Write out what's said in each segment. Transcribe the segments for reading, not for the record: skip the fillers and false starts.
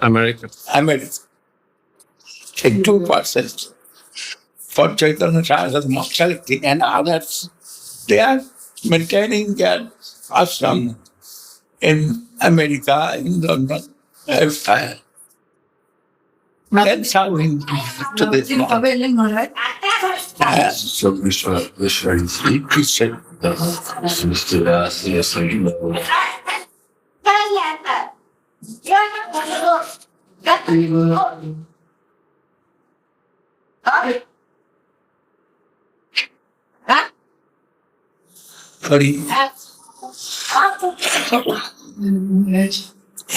American. Take 2%. For Chaitanya Saraswat Math collecting and others, they are maintaining their ashram in America, in London, everywhere. That's how we to this moment. So we said that Mr. yes, I know. Sorry.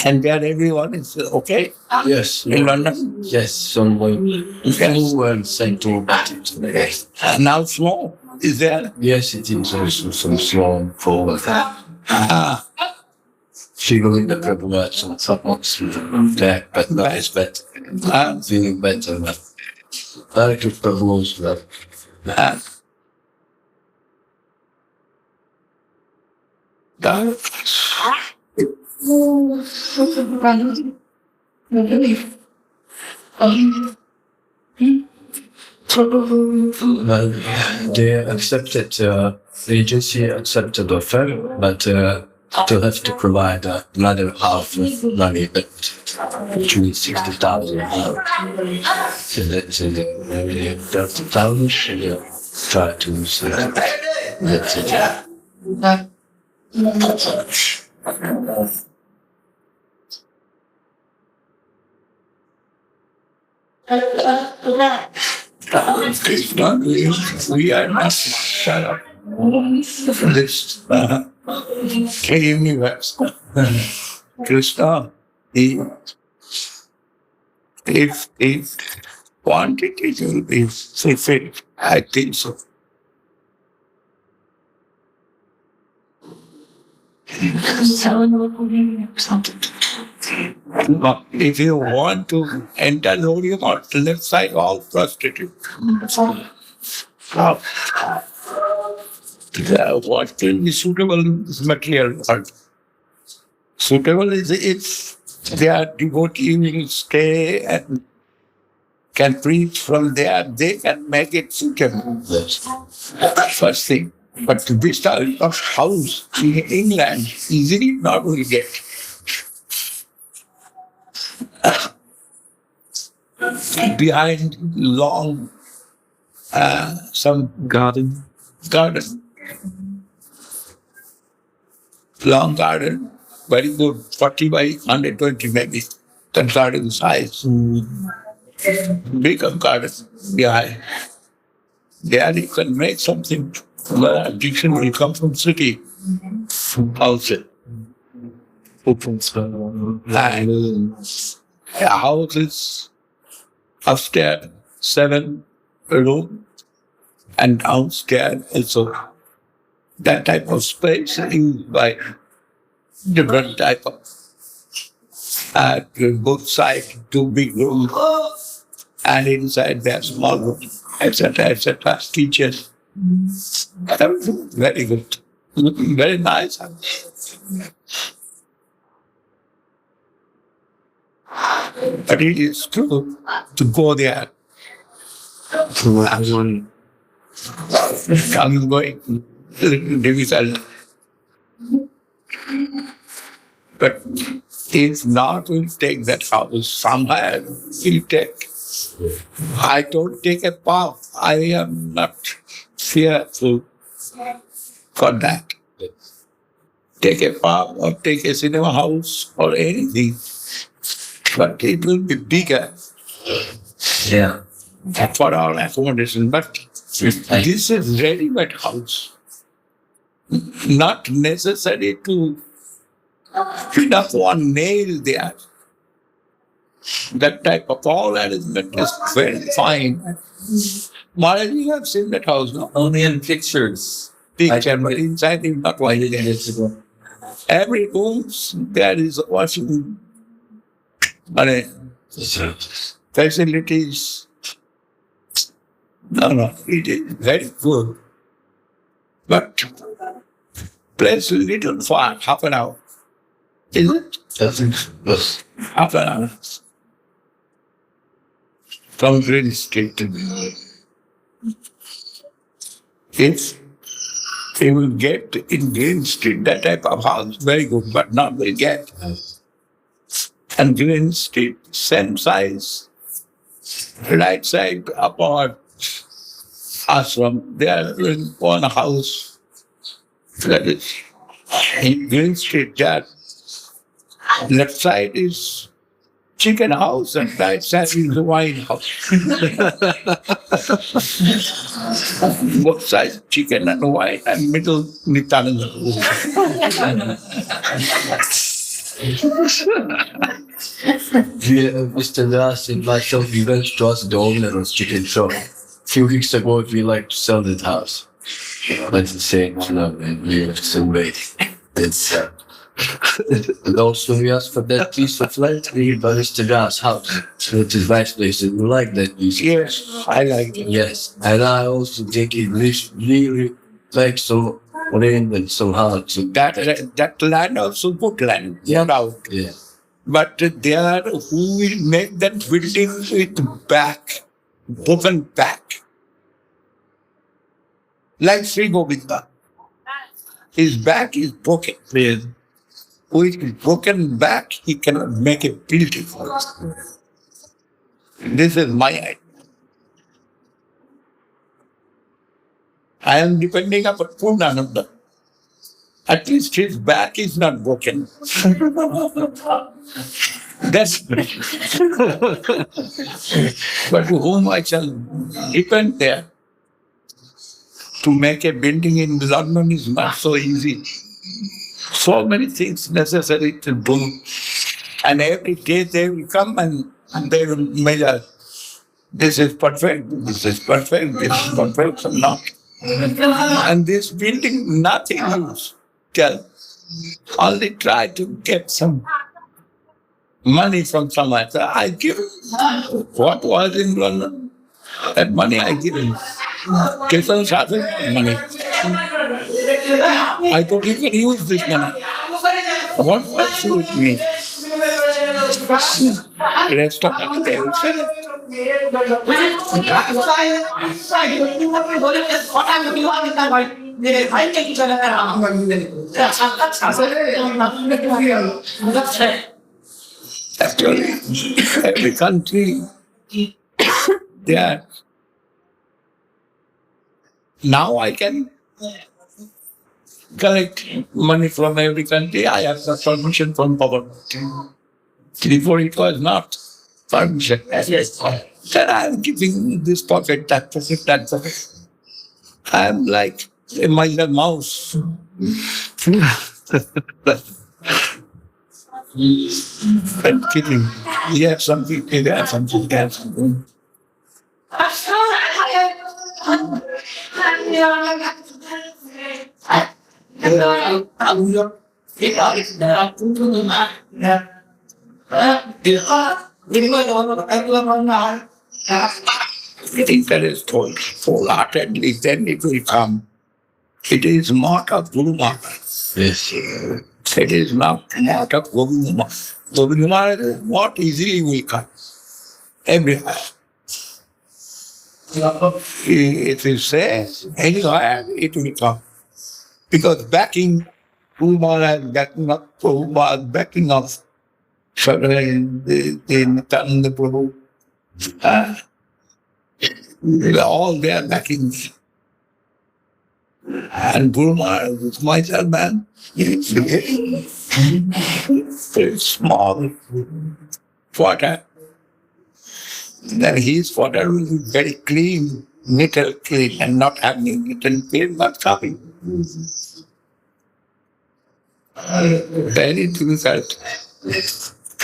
And there everyone is okay Yes. in London. Yes, somewhere. Everyone sent to today. Now snow is there. Yes, it is also some slow forward. Feeling the prevalence and someone's there, but that is better. I'm feeling better now. I took the rules that. They accepted, the agency accepted the offer, but they'll have to provide another half of money, but actually 60,000. So that's maybe 30,000, and try to say that's it. We are not shut up. This universe. Krishna, if quantity will be fulfilled, I think so. If you want to enter the holy heart, left side all prostitute. What will be suitable is material world. Suitable is if their devotee will stay and can preach from there, they can make it suitable. First thing. But this type of house in England easily not will get. Behind long some garden, long garden, very good, 40 by 120 maybe, that garden size. Big garden behind. There you can make something. The addiction will come from city, also. And a house is upstairs, 7 room, and downstairs also. That type of space used by different type of both sides, 2 big rooms, and inside there small rooms, etc. Teachers. Everything very good, very nice. But it is true to go there. I'm going difficult. But if not, we'll take that house somewhere. We'll take. I don't take a path. I am not fearful for that. Take a park or take a cinema house or anything. But it will be bigger. Yeah. For our accommodation. But this is ready-made house. Not necessary to fit up one nail there. That type of all arrangement is very fine. Maharaj, you have seen that house, no? Only in pictures. Picture, but inside is not one. Every room there is washing facilities. No, it is very good. But place little far, half an hour. Is it? Yes. after from Green Street. If he will get in Green Street, that type of house, very good, but not will get. And Green Street, same size, right side of our ashram, they are in one house. That is in Green Street, that left side is chicken house and right side is the wine house. Both sides chicken and wine and middle Nityananda. Mr. Das and myself, we went to ask the owner of chicken shop. A few weeks ago, we like to sell that house. But it's saying, no, we have to wait. It's, and also we asked for that piece of land by Mr. Das' house. Which is nice place. And we like that piece. Yes, I like it. Yes. And I also think it really like some land and some house. That land also good land, no doubt. Yeah. But there who will make that building with back, broken back. Like Sri Govinda. His back is broken. Yes. With his broken back, he cannot make it beautiful. This is my idea. I am depending upon Purnananda. At least his back is not broken. That's but to whom I shall depend there. To make a building in London is not so easy. So many things necessary to do. And every day they will come and they will measure. This is perfect, this is perfect, this is perfect, or not. And this building, nothing you tell. Only try to get some money from somewhere. So I give what was in London. That money I give him. Kirtan Saraswat money. I thought you can use this money. What was with me? Rest of actually, every country, there. Now I can collect money from every country. I have the permission from power. Before it was not permission. Yes. Then I am giving this pocket, that pocket, that pocket. I am like a minor mouse. I'm kidding. We have something, we have something, we have something. If that is told wholeheartedly, then it will come. It is not of Guru Maharaj. Yes. It is not of Govinda Maharaj. Govinda Maharaj is what easily will come. Everywhere. If you say anywhere, it will come. Because backing Guru Maharaj, backing up Guru Maharaj, backing up the Nityananda Prabhu, all their backings. And Guru Maharaj is myself, man. Very small water. Then his water will be very clean, little clean, and not having little clean, but coming. Very difficult.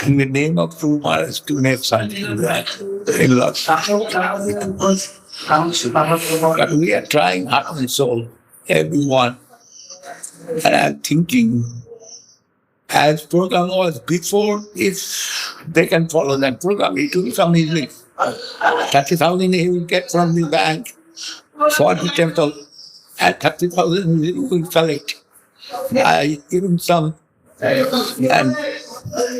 In the name of Guru Maharaj to make something like that. But we are trying heart and soul, everyone. And I'm thinking, as program was before, if they can follow that program, it will come easily. 30,000 he will get from the bank for the temple, and 30,000 he will collect. I give him some, and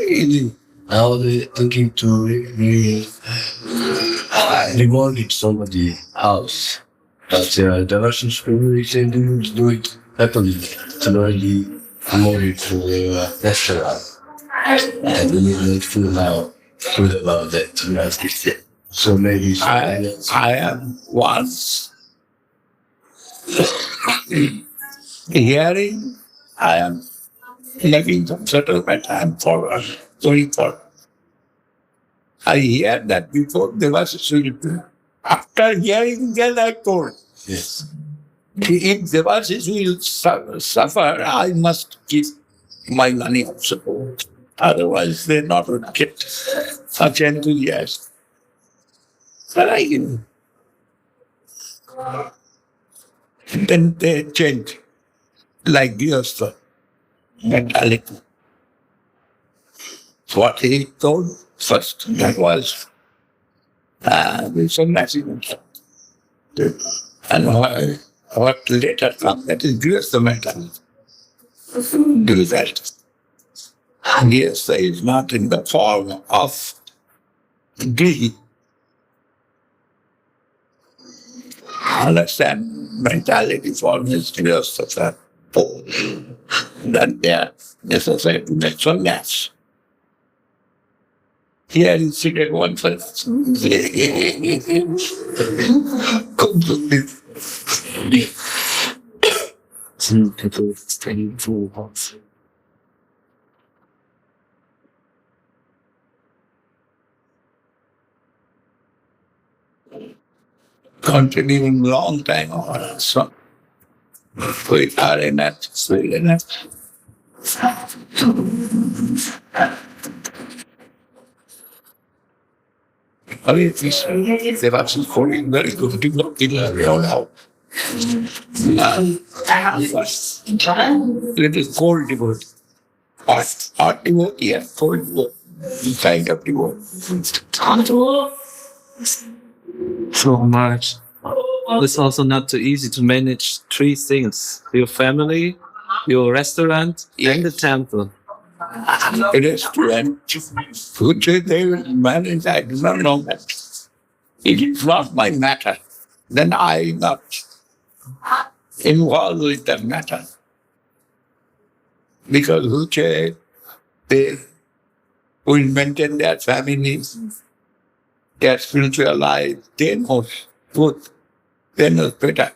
easy. I was thinking to remortgage somebody's house. But the Russian school didn't do it happily. It's already remortgaged to a restaurant. And we didn't feel now good about that. So maybe I am once hearing, I am making some settlement, I am forward, going forward. I hear that before there was a solution. After hearing that, I told, yes. if Devasis will suffer, I must give my money of support. Otherwise, they're not going to get such enthusiasm. But then they change, like Dios mentality. What he told first, that was the sannyasi. And what later comes, that is Grihastha mentality. Do that. Grihastha is not in the form of grihi. Understand mentality form is Grihastha. Then they are necessary to make sannyas. Here is secret one for Some people staying full house. continuing long time or so. We are in it, still in it. I mean, they've actually fallen very good development. We all know. Little cold devotee. Hot devotee and cold devotee. Kind of devotee. So much. It's also not too easy to manage three things: your family, your restaurant, and the temple. It is true. Future they will manage, I do not know that. It is not my matter. Then I am not involved with that matter. Because Uche, they will maintain their families, their spiritual life, they know truth, they know better.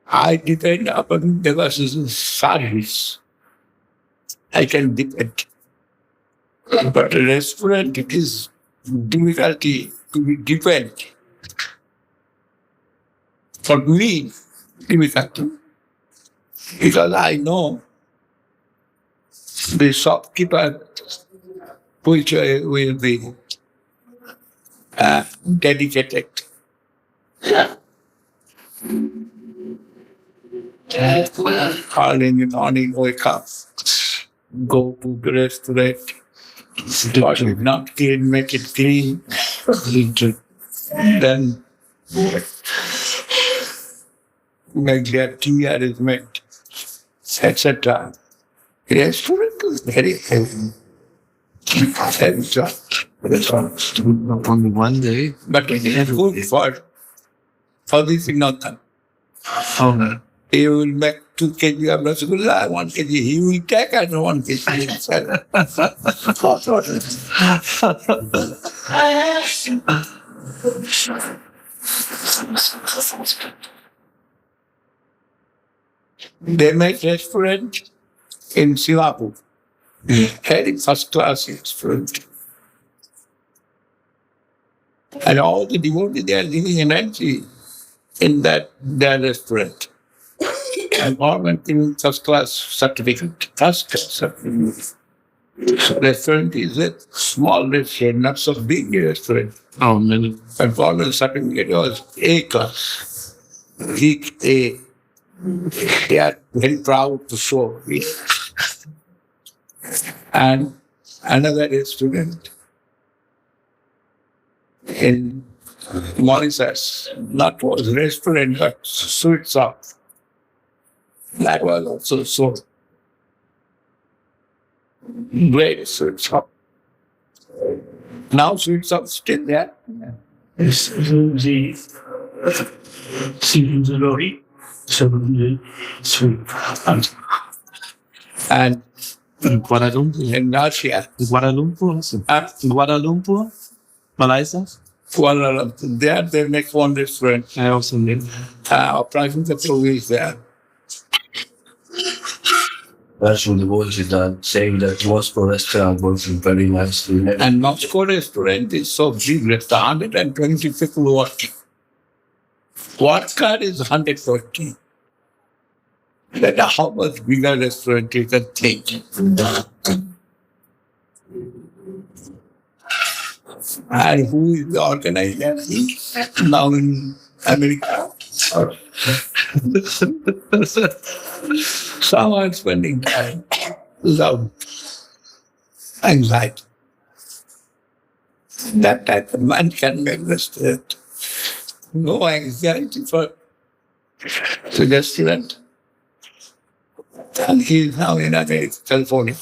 I depend upon Devas's service. I can depend. But a restaurant, it is difficulty to depend. For me, difficulty. Because I know the shopkeeper which will be dedicated. Early in the morning, wake up, go to the restaurant, wash it not clean, make it clean. Then make their tea arrangement, etc. Restaurant is very heavy. Heavy job. Only one day. But it is good for this thing not done. Oh, He will make 2 kg of rasgulla, 1 kg. He will take and 1 kg himself. They make restaurant in Singapore. Very first class restaurant. And all the devotees, they are living in NC in their restaurant. And government giving first class certificate. First class certificate. Restaurant is a small restaurant, not so big restaurant. oh man. And government certificate was A class. Big A. They are very proud to show it. And another restaurant in Mauritius, not was restaurant, but sweet shop. That was also sold. Great sweet shop. Now sweet shop still there. It's the seasons lorry, so the sweet. And Kuala Lumpur. in Russia, Kuala Lumpur also. Kuala Lumpur, Malaysia. Kuala Lumpur, there they make one restaurant. I also live. Private employee is there. Actually, the voice is saying that Moscow restaurant was very nicely. And Moscow restaurant is so big, it's 120 people working. Vodka is 140. That's how much bigger restaurant you can take. And who is the organizer? Now in America. Someone spending time, love, anxiety. That type of man can make restaurant. No anxiety for the restaurant. And he is now in America, California.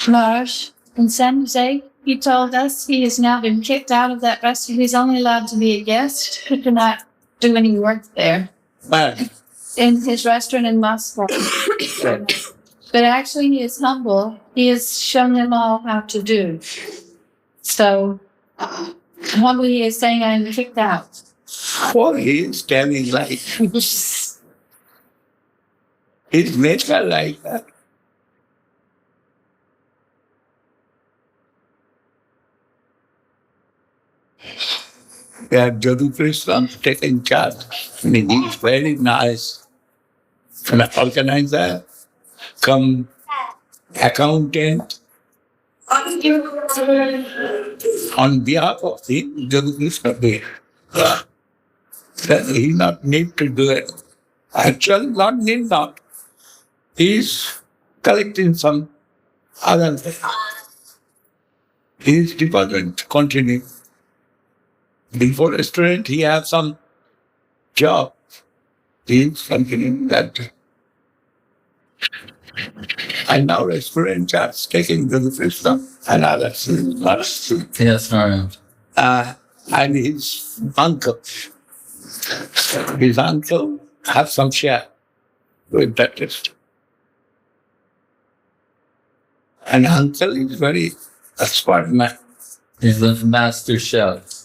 Maharaj, in San Jose, he told us he has now been kicked out of that restaurant. He's only allowed to be a guest, he cannot do any work there. Man, In his restaurant in Moscow. But actually, he is humble. He has shown them all how to do. So, humbly, he is saying, I'm kicked out. for his telling like his nature like that. Yeah, Jadu Krishna taking charge. I mean, he's very nice. An organizer, come accountant. On behalf of him, Jadu Krishna did. That he not need to do it. Actually, not need not. He's collecting some other thing. His department continue. Before restaurant, he have some job. He's continuing that. And now restaurant are taking the system and others. Yes, alright. And his uncle have some share with that restaurant. And uncle is very a smart man. He's the master chef.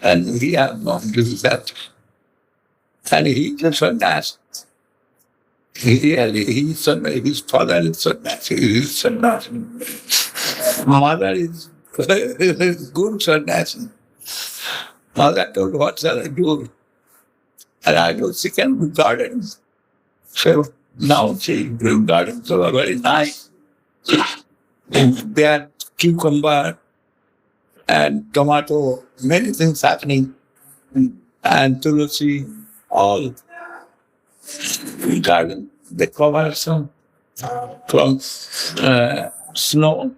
And we have not do that. And he just a nice. He's his father is a nice. He's a nice. Mother is good sannyasi. Mother told, what shall I do? And I do she can do gardens. So now she grew gardens, so are very nice. They are cucumber and tomato, many things happening. And tulsi, all garden. They cover some from snow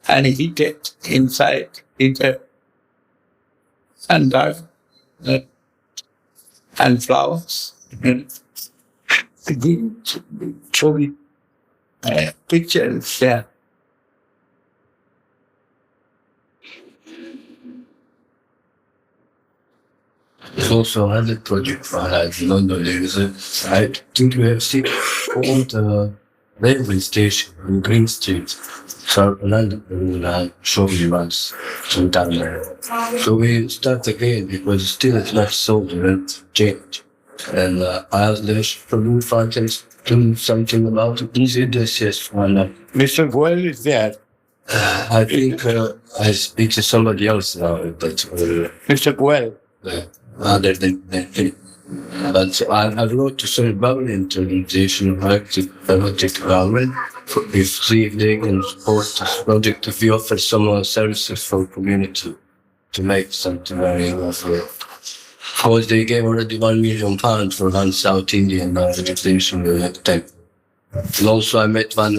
and heat it inside, and garden and flowers. And show me pictures there. There's also another project for in London. I think we have seen old railway station in Green Street. So London will show you once sometime there. So we start again because still it's not sold and change. And I asked the Prabhu if I can do something about it. He said yes, why not? Mr. Goel is there. I think I speak to somebody else now, but Mr. Goel. other than him. But I wrote to Sri International Project Government if see if they can support this project, if we offer some services for community to make something very for. Because they gave already £1 million for one South Indian Digitization Tape. And also I met one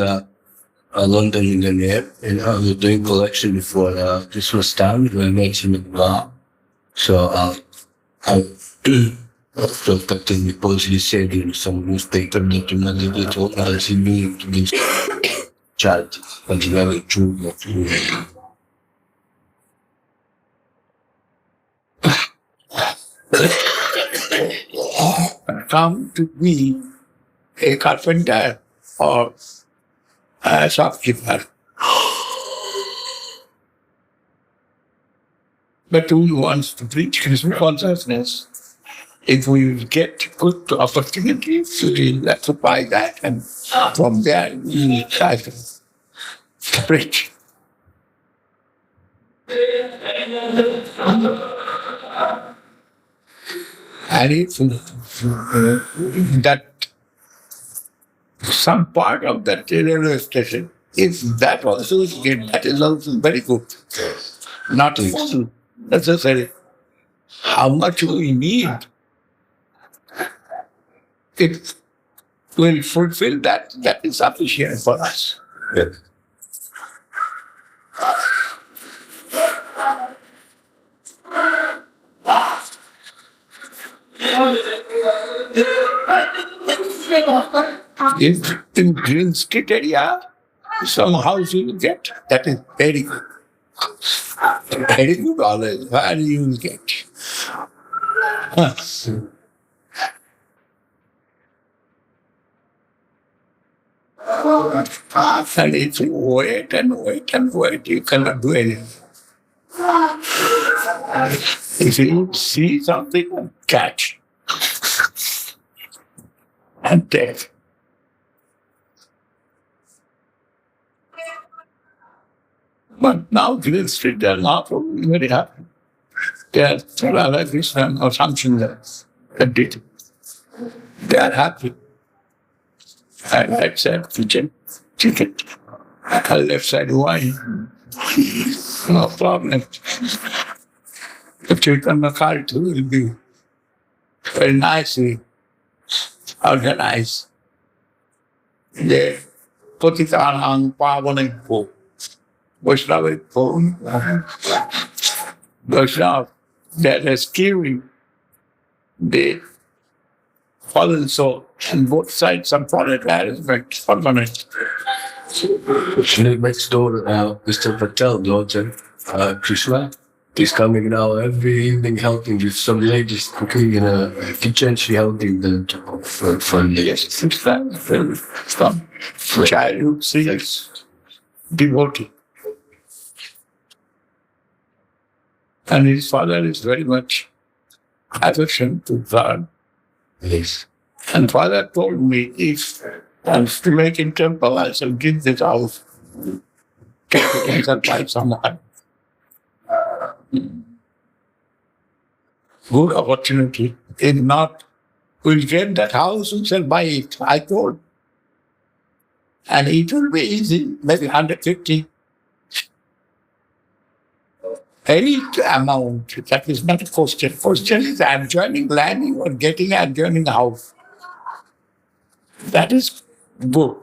London millionaire and I was doing collection before Christmas time. We met him in Wow. So I Protecting because he said in some newspaper that you must do it all as he mean to be charity, and you have a true. Come to be a carpenter or a shopkeeper. But who wants to preach Krishna consciousness? If we get good opportunities, we occupy that, and from there we try to preach. And if that some part of that railway station, if that also is get, that is also very good. Not full necessary. How much we need, it will fulfill that. That is sufficient for us. Yes. If in Green Street area, some house you will get, that is very good. Very good always, where you will get. And if you wait and wait and wait, you cannot do anything. If you see something, catch and take. But now Green Street, they are not very happy. They are Radha Krishna or something else. They are happy. And right side kitchen, chicken. Left side wine. No problem. The Chaitanya cult will be very nicely organized. They put it on Pavanam. Vaishnava Vaishnava, that is killing the fallen soul, and both sides some foreign arrangement permanent. Next door, Mr. Patel, daughter, Krishna, is coming now every evening helping with some ladies cooking in a kitchen. She helping them for the From childhood, since devotee. And his father is very much affection to God. Yes. And father told me, if I'm to make in temple, I shall give this house. Can buy someone. Good opportunity. If not, we'll get that house, we shall buy it. I told. And it will be easy, maybe 150. Any amount, that is not a question. Question is adjoining land, you are getting adjoining house. That is good.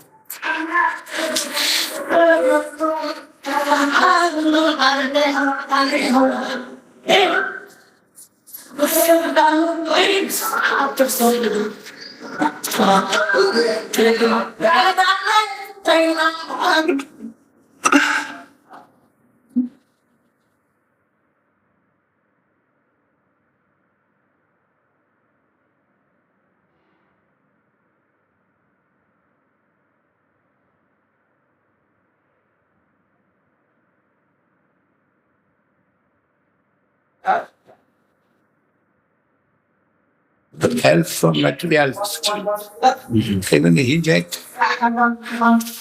The help from materialists. Even the hijack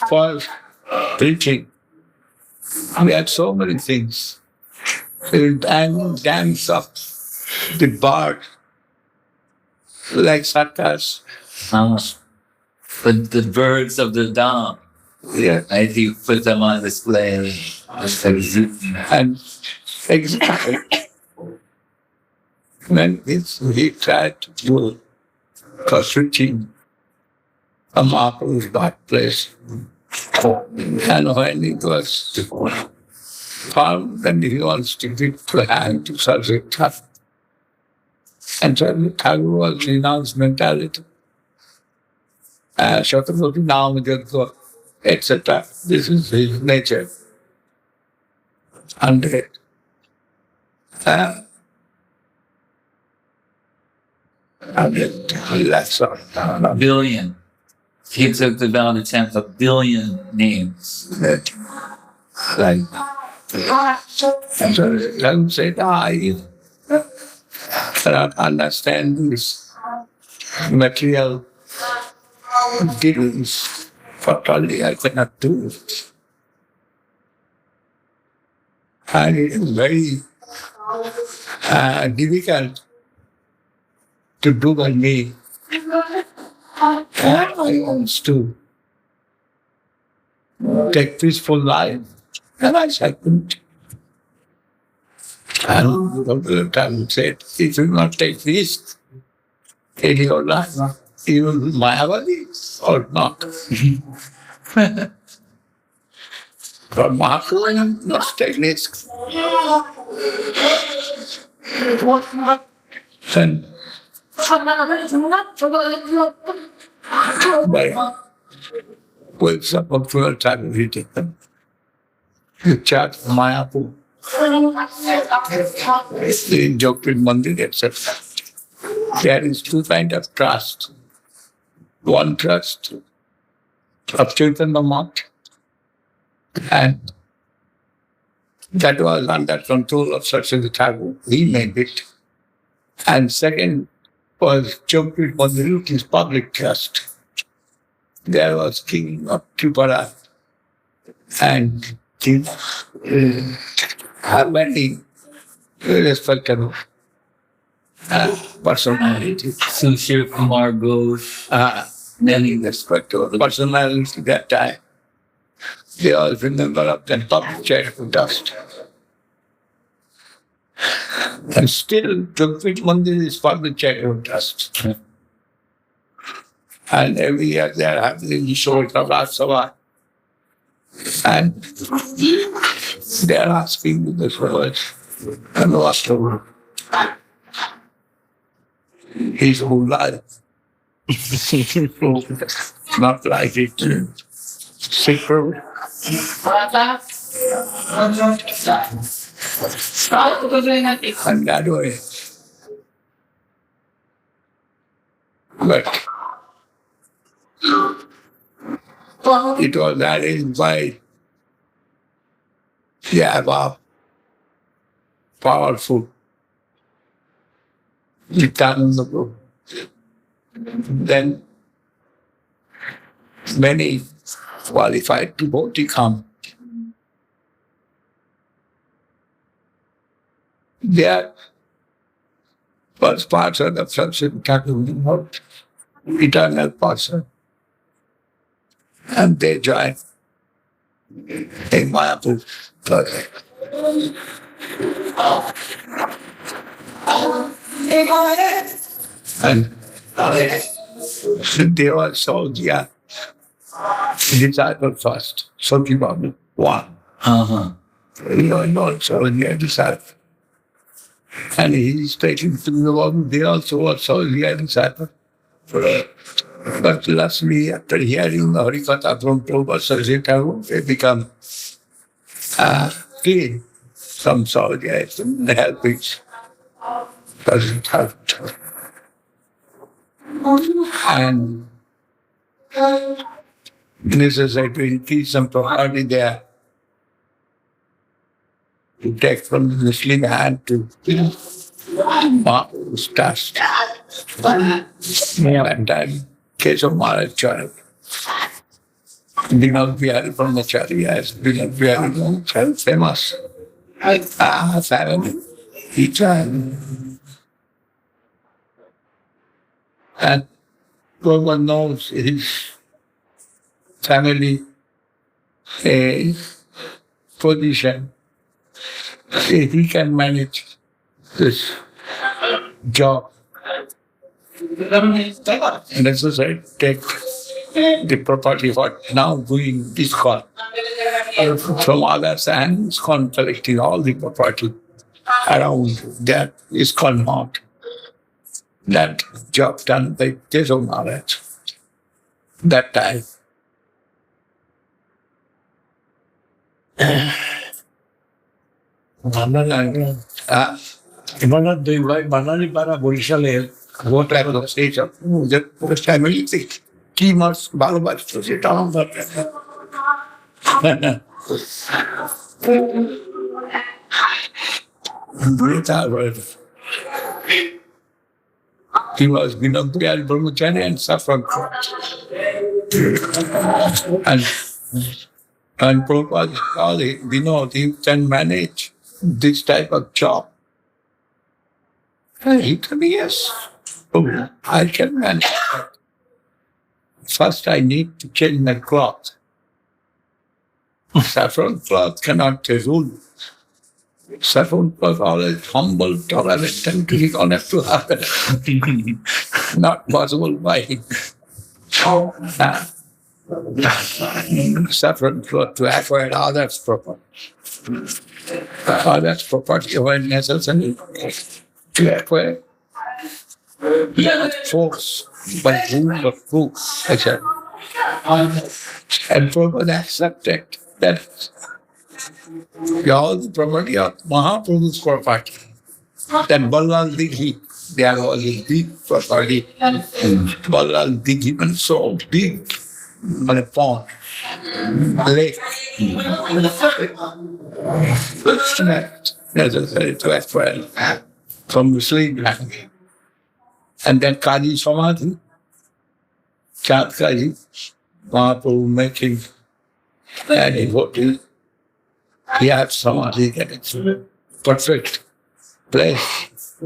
for preaching. We had so many things. And dance up the bar, like circus. But the birds of the dawn, Yeah. I think put them on display. And exactly. When he tried to do preaching a Mahaprabhu's birthplace, and when it was found, then he wants to give the hand to Saraswat Math. And so Thakur was renounced mentality. Shatrapati Namajatva, etc. This is his nature. And that's all. Billion. He took the vow to chant a billion names. Like, and so Thakur said, I cannot understand this material dealings. Fatally, I cannot do it. And it is very difficult to do by me. I want to take peaceful life, and I couldn't. And the time said, if you not take risk in your life, you will be Mayavadi or not. But Mahaprabhu not take risk. And with some of the time he did them. You chat Mahaprabhu. In Jogprit Mandir, etc. There is two kinds of trust. One trust of Chaitanya Math, and that was under control of Saraswat Thakur. He made it. And second was Jogprit Mandir, which is public trust. There was King of Tripura, and many respectable personalities. Sushir Kumar Ghosh. Many respectable personalities at that time. They all remember of that public charitable trust. And still, Jogprit Mandir is public charitable trust. And every year they are having Ishwar Raj Sabha. And they are asking the words and what's the word? His whole life. Not like it. Secret. And that way. But it was arranged by the above powerful Nityananda Prabhu. Then many qualified devotees come. They are first person of Saraswat Thakur, eternal person. And they join in Mayapur. And they were soldier disciple first. Some people one. You are not soldier disciple. And he is taken to the one, they also were soldier disciple. But lastly, after hearing the Harikatha from Prabhupada, they become clean. Some soldiers and helping. Doesn't have to. And necessary to increase some property there. To take from the Muslim hand to start. And then case of Maharaj child. Dinal Bihari from the Charyas, Dinal Bihari famous. Family. He tried. And no one knows his family position. If he can manage this job, necessary take the property what now doing discourse. From others and ISKCON collecting all the property around that ISKCON mount. that job done by Keso Maharaj that time. Para বরিশালের That was the stage of the first time I think কি মাস ভালোবাসতো সেটা আমার he was Vinodhyal Brahmachari and Saffron Cross. And Prabhupada called him, Vinod, you can manage this type of job. And he told me, yes, I can manage that. First, I need to change my cloth. Saffron cloth cannot rule. Saffron cloth always humble, tolerant, and he don't have to happen. Not possible by him. Saffron cloth to acquire others' property. Others' property when necessary to acquire. Force by rule of proof, etc. And Prabhupada accepted that all the property of Mahaprabhu's property. Then Ballal Dighi, they are all big property. Ballal Dighi means so big on a pond, lake. It's not necessary to acquire from Muslim land. And then Kaji Samadhi, Chand Kaji, Mahaprabhu making and devotee. He had Samadhi and it's perfect place. He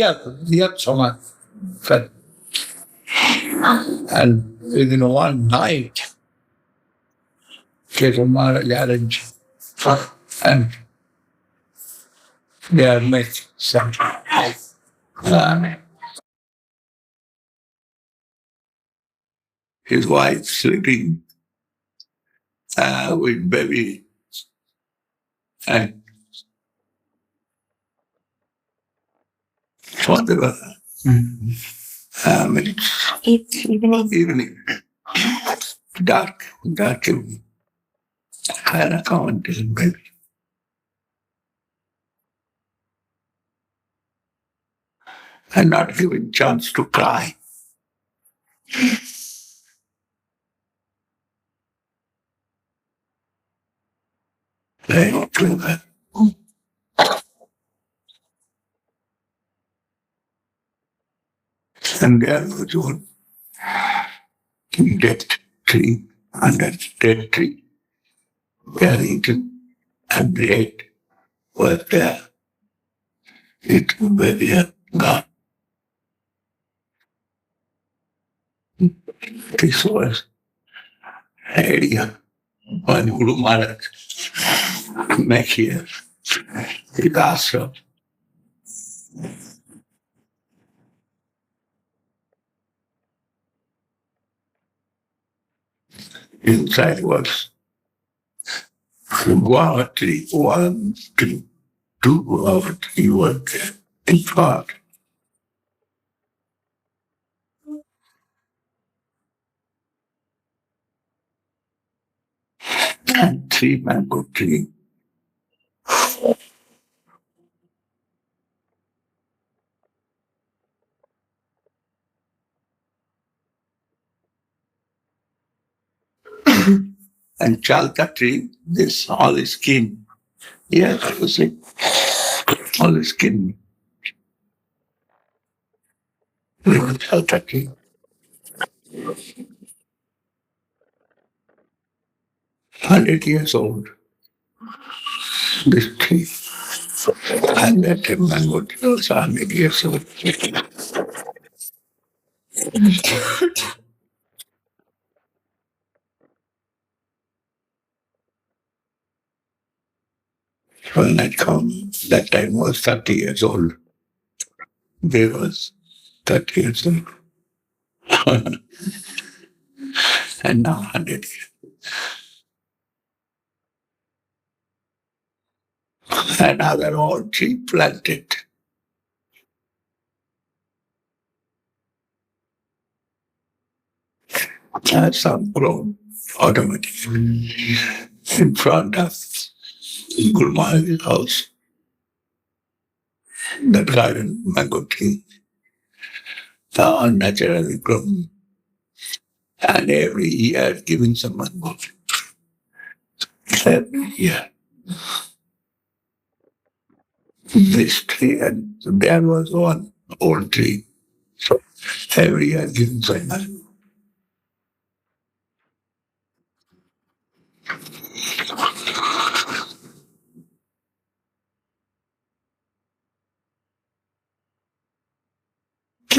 had Samadhi. And within one night, Keso Maharaj arranged and they are making some. His wife sleeping with baby and whatever. Evening. Dark evening. And I come and tell baby. And not giving chance to cry. Very clever. And there was one dead tree, under dead tree, buried and dead was there. It baby had gone. This was area when Guru Maharaj met here. He asked her. Inside was Gaura tree, 1, 2, 2 Gaura tree were there in front. And 3 mango tree. And chalka tree, this all is skin. Yes, you see, all is skin. Chalka tree. 100 years old. This tree. And that mango tree was 100 years old. When I come, that time was 30 years old. They was 30 years old. And now 100 years. Another old tree planted has some grown automatically in front of Guru Maharaj's house. That garden, mango tree, naturally grown. And every year giving some mango. Every year. This tree, and there was one old tree. So every year giving some mango.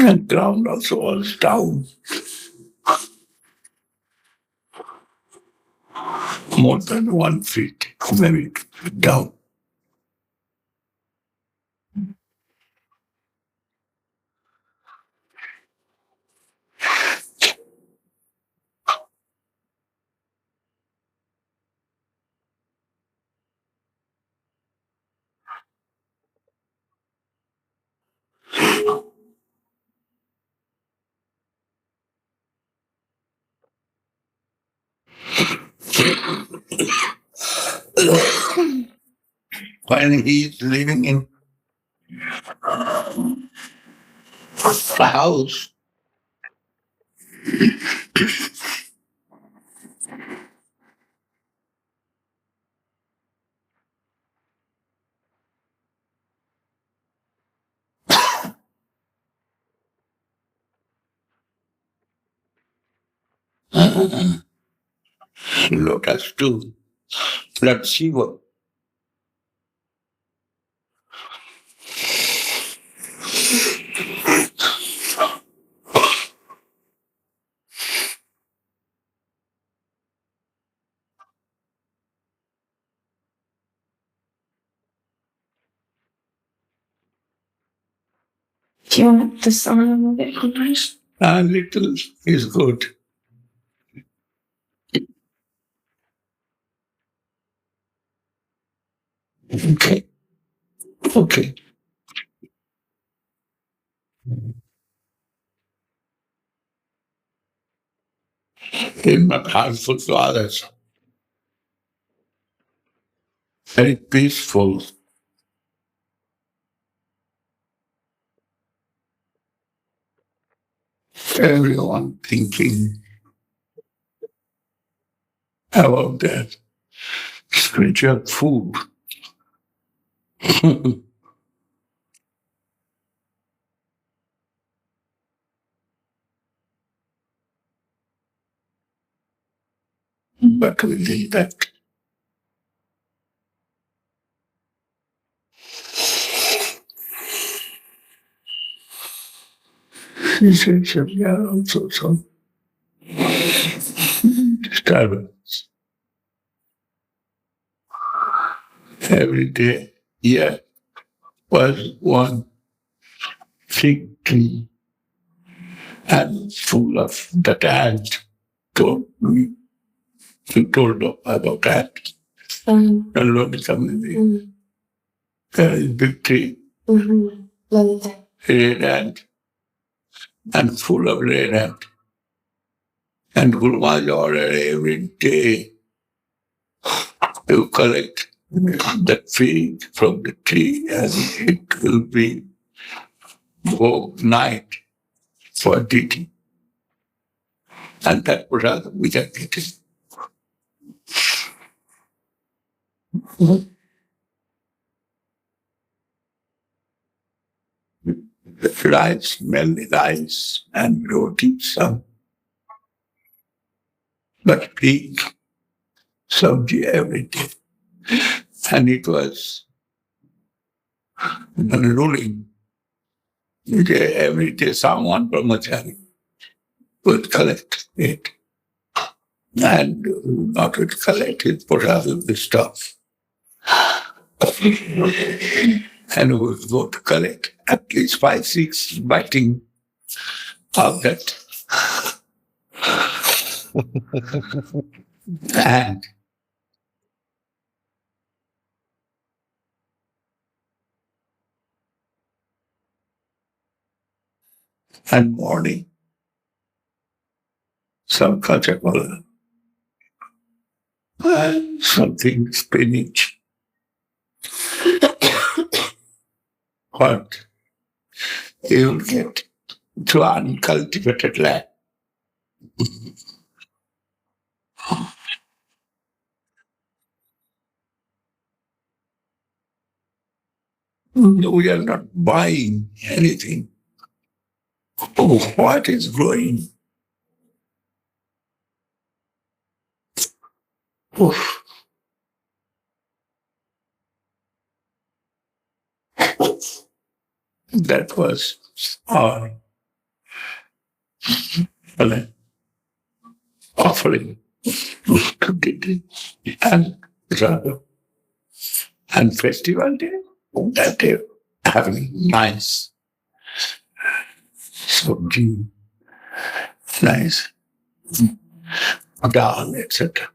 And ground also was down. More than 1 feet, very down. When he's living in a house, lotus too, Lord Shiva. Do you want the song a little bit, Maharaj? A little is good. Okay. Okay. It's not harmful to others. Very peaceful. Everyone thinking about that spiritual food. But we did that. He says, yeah, also some disturbance. Every day, yeah, was one fig tree and full of that ant. Told me, he told about ant. Alone community. There is big tree, red ant, and full of red ant. And Guru Maharaj ordered every day to collect the fig from the tree, and it will be both night for deity. And that prasad we can get it. The rice, smelly rice, and roti, some. But pig, sabji every day. And it was ruling. Every day someone brahmachari would collect it. And not would collect his prasad, the stuff. And we would go to collect at least 5, 6 biting of that. And morning, some Coca-Cola, and something spinach. What you will get to uncultivated land. We are not buying anything. Oh, what is growing? Oof. That was our offering to Gidi and Radha. And festival day, that day having nice sabji, nice dal, etc.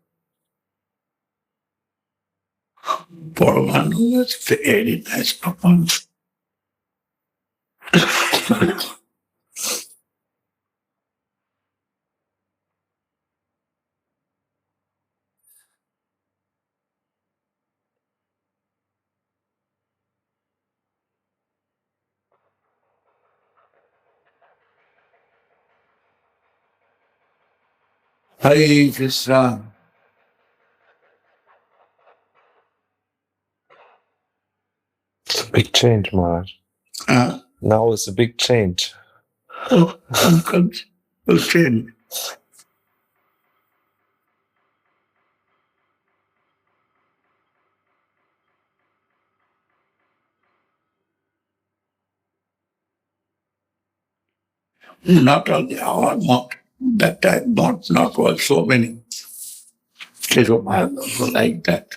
For one who was very nice performance. Hare Krishna. It's a big change, Maharaj. Now it's a big change. Okay. Not only our monk, that time not was so many. It was like that.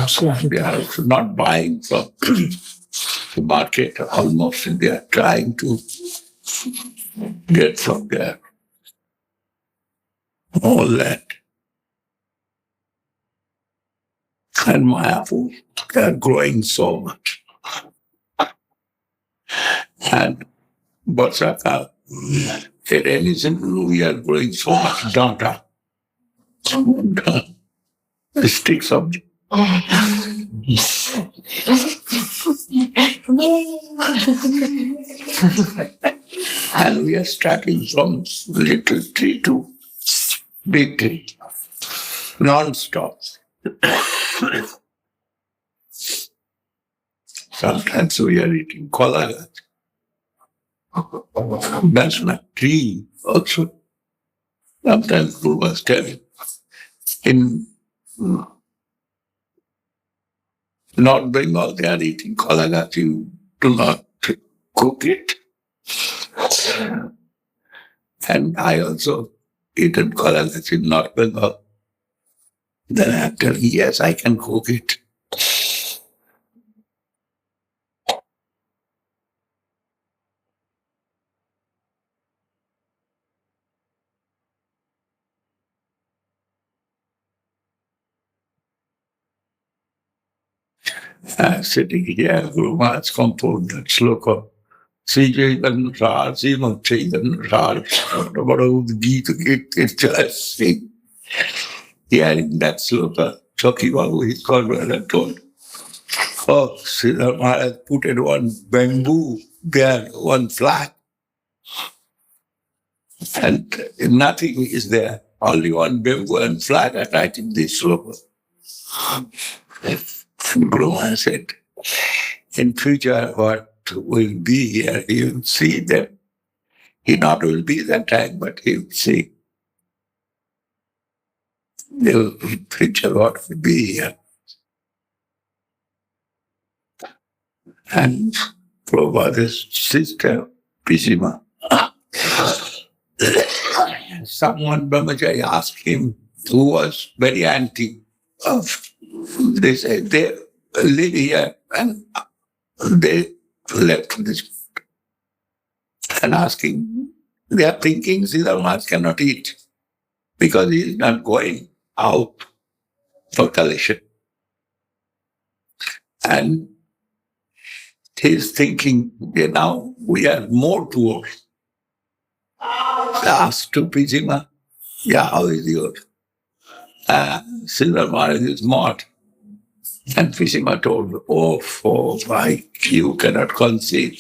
So they are not buying from the market almost. They are trying to get from there. All that. And Mahaprabhu, they are growing so much. And Basaka, at any season, we are growing so much data. The sticks of and we are starting from little tree to big tree, non-stop. Sometimes we are eating kola. That's not tree also. Sometimes Guru was telling, in North Bengal they are eating kola, you do not cook it. And I also eaten kola in North Bengal. Then I am telling, yes, I can cook it. Sitting here, Guru Maharaj composed that sloka. Sri Chaitanya Saraswat Math, about the Gita, sing. Hearing that sloka, Chaki Babu, his godbrother, told, oh, Sri Maharaj put in one bamboo there, one flag, and nothing is there, only one bamboo and flag are writing this sloka. Guru Maharaj said, in future, what will be here, you will see that he not will be that time, but he will see the future what will be here. And Prabhupada's sister, Pisima, someone, Brahmachari, asked him, who was very anti of, they said, they live here, and they left this and asking, they are thinking Sridhar Maharaj cannot eat because he is not going out for collection. And he is thinking, now we are more towards asked to Pijima, Yeah, how is your Srila Maharaj is mod? And Fishima told, oh, why you cannot conceive.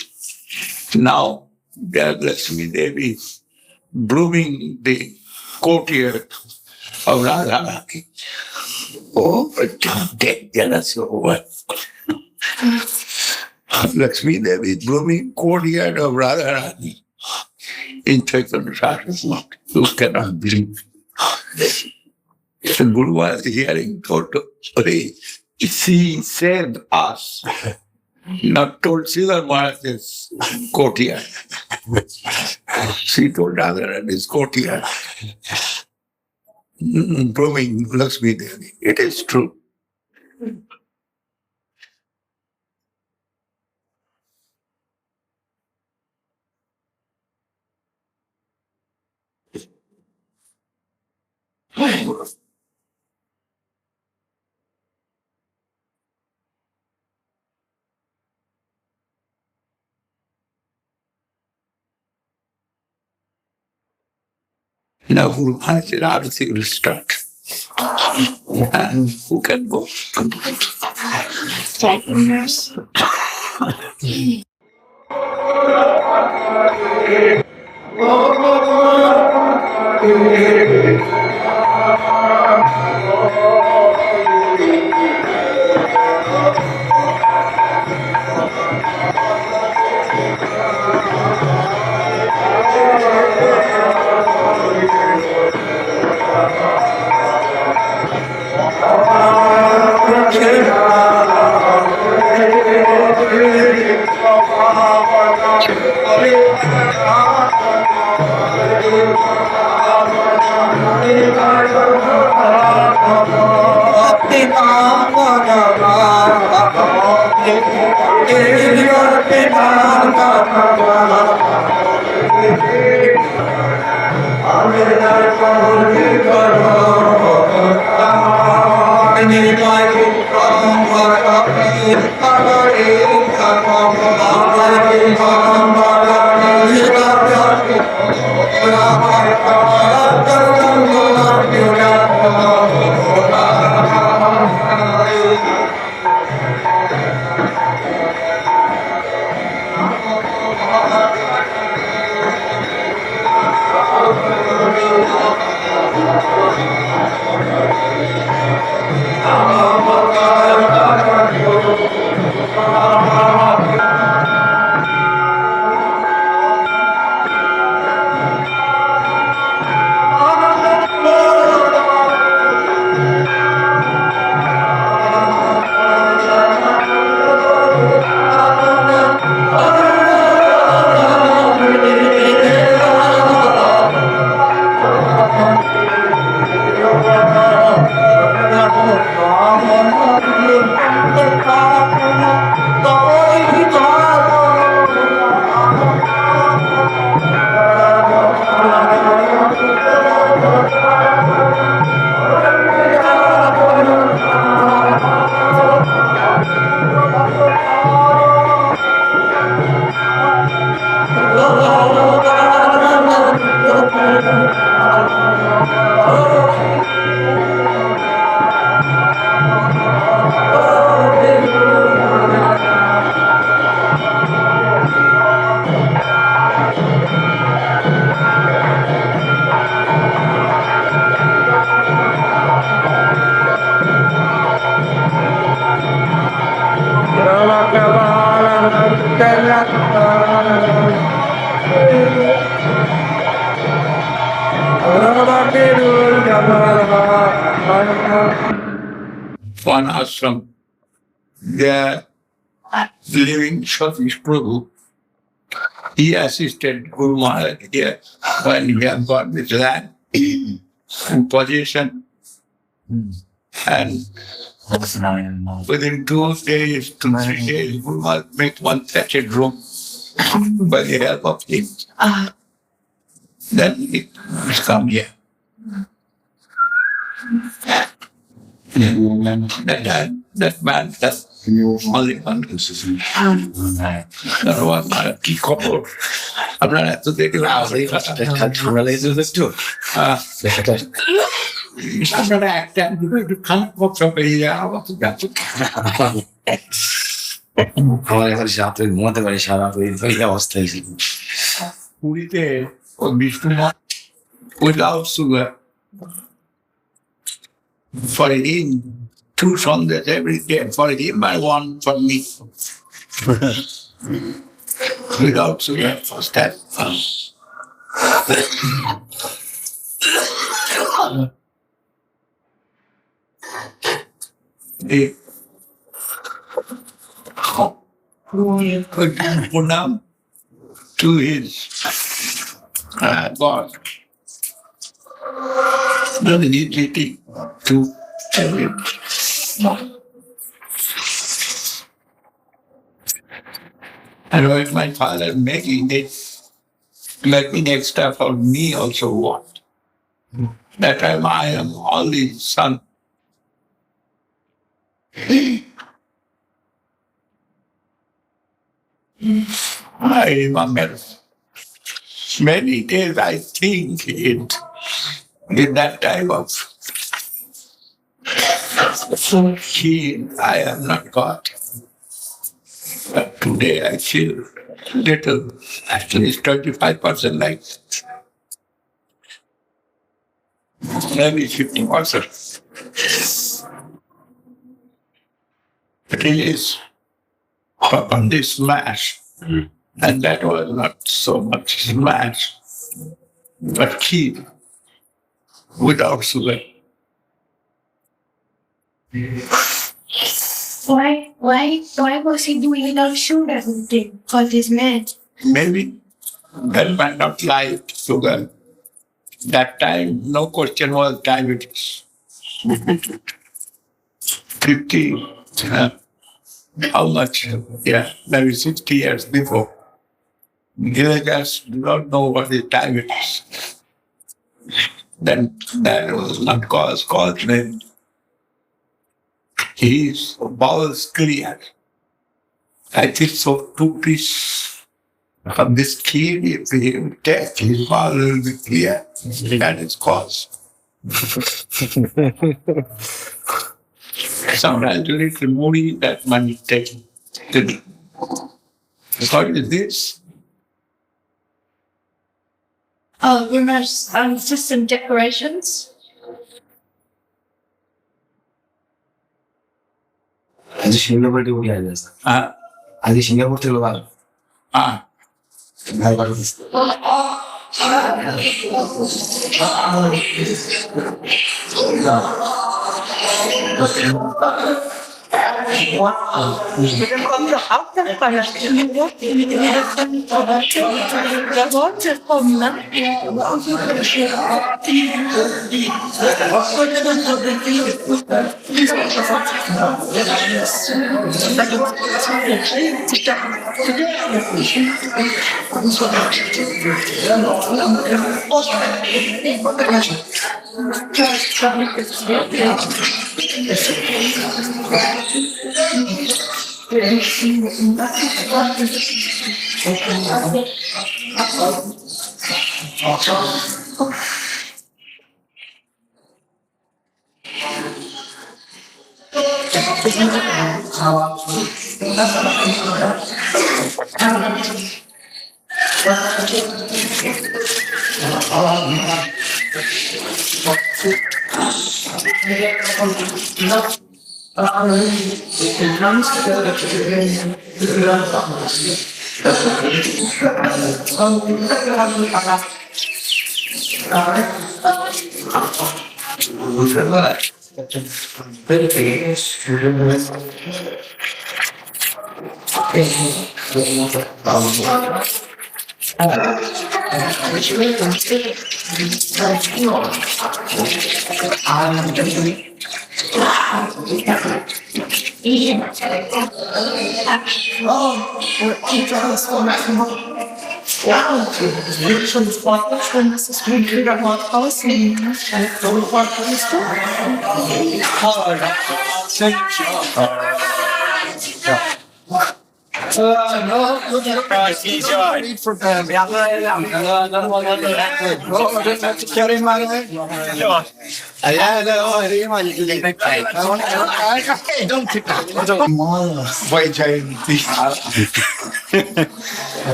Now, there Lakshmi Devi is blooming the courtyard of Radharani. Oh, but get jealous of what? Lakshmi Devi is blooming courtyard of Radharani in Chaitanya Saraswat Math. You cannot believe. The Guru was hearing, told, she saved us. Not told Srila Maharaj's courtyard. She told Radharani's courtyard. Blooming Lakshmi Devi. It is true. Now Guru Maharaj said, everything will start. And who can go? One ashram, there living Satish Prabhu, he assisted Guru Maharaj here when he had got this land and position. And within 2 days to 3 days, Guru Maharaj made one thatched room by the help of him. Then he come here. That man, only one. There was a key couple. I'm not at the video. Related this too. I'm not at that. You can't walk over here. I want to get to আমার এখন সাথে মতে পারি সারা এই অবস্থায় পুরীতে Vishnu without sugar. For him, 2 Sundays every day. For him, I want for me. Without sugar, first that. Punam to his God. Doesn't need eating to every. And when my father making extra for me also what? That time I am only son. I remember many days I think in that time of I am not God. But today I feel little, at least 25% like maybe 50%. It is on this smash. And that was not so much smash, but key without sugar. Why was he doing without sugar for this man? Maybe that might not like sugar. That time, no question was diabetes. 50, how much? Yeah, maybe 60 years before. Villagers do not know what is diabetes. Then that was not caused name. His bowels clear. I think so 2 pieces of this key, if he take his bowel will be clear. That is cause. Sometimes a little money that money taken. What is this? Rumors, just some decorations. 아직 싱가포르 우리 알렸어. 아직 싱가포르 들어가. 날 가고 있어.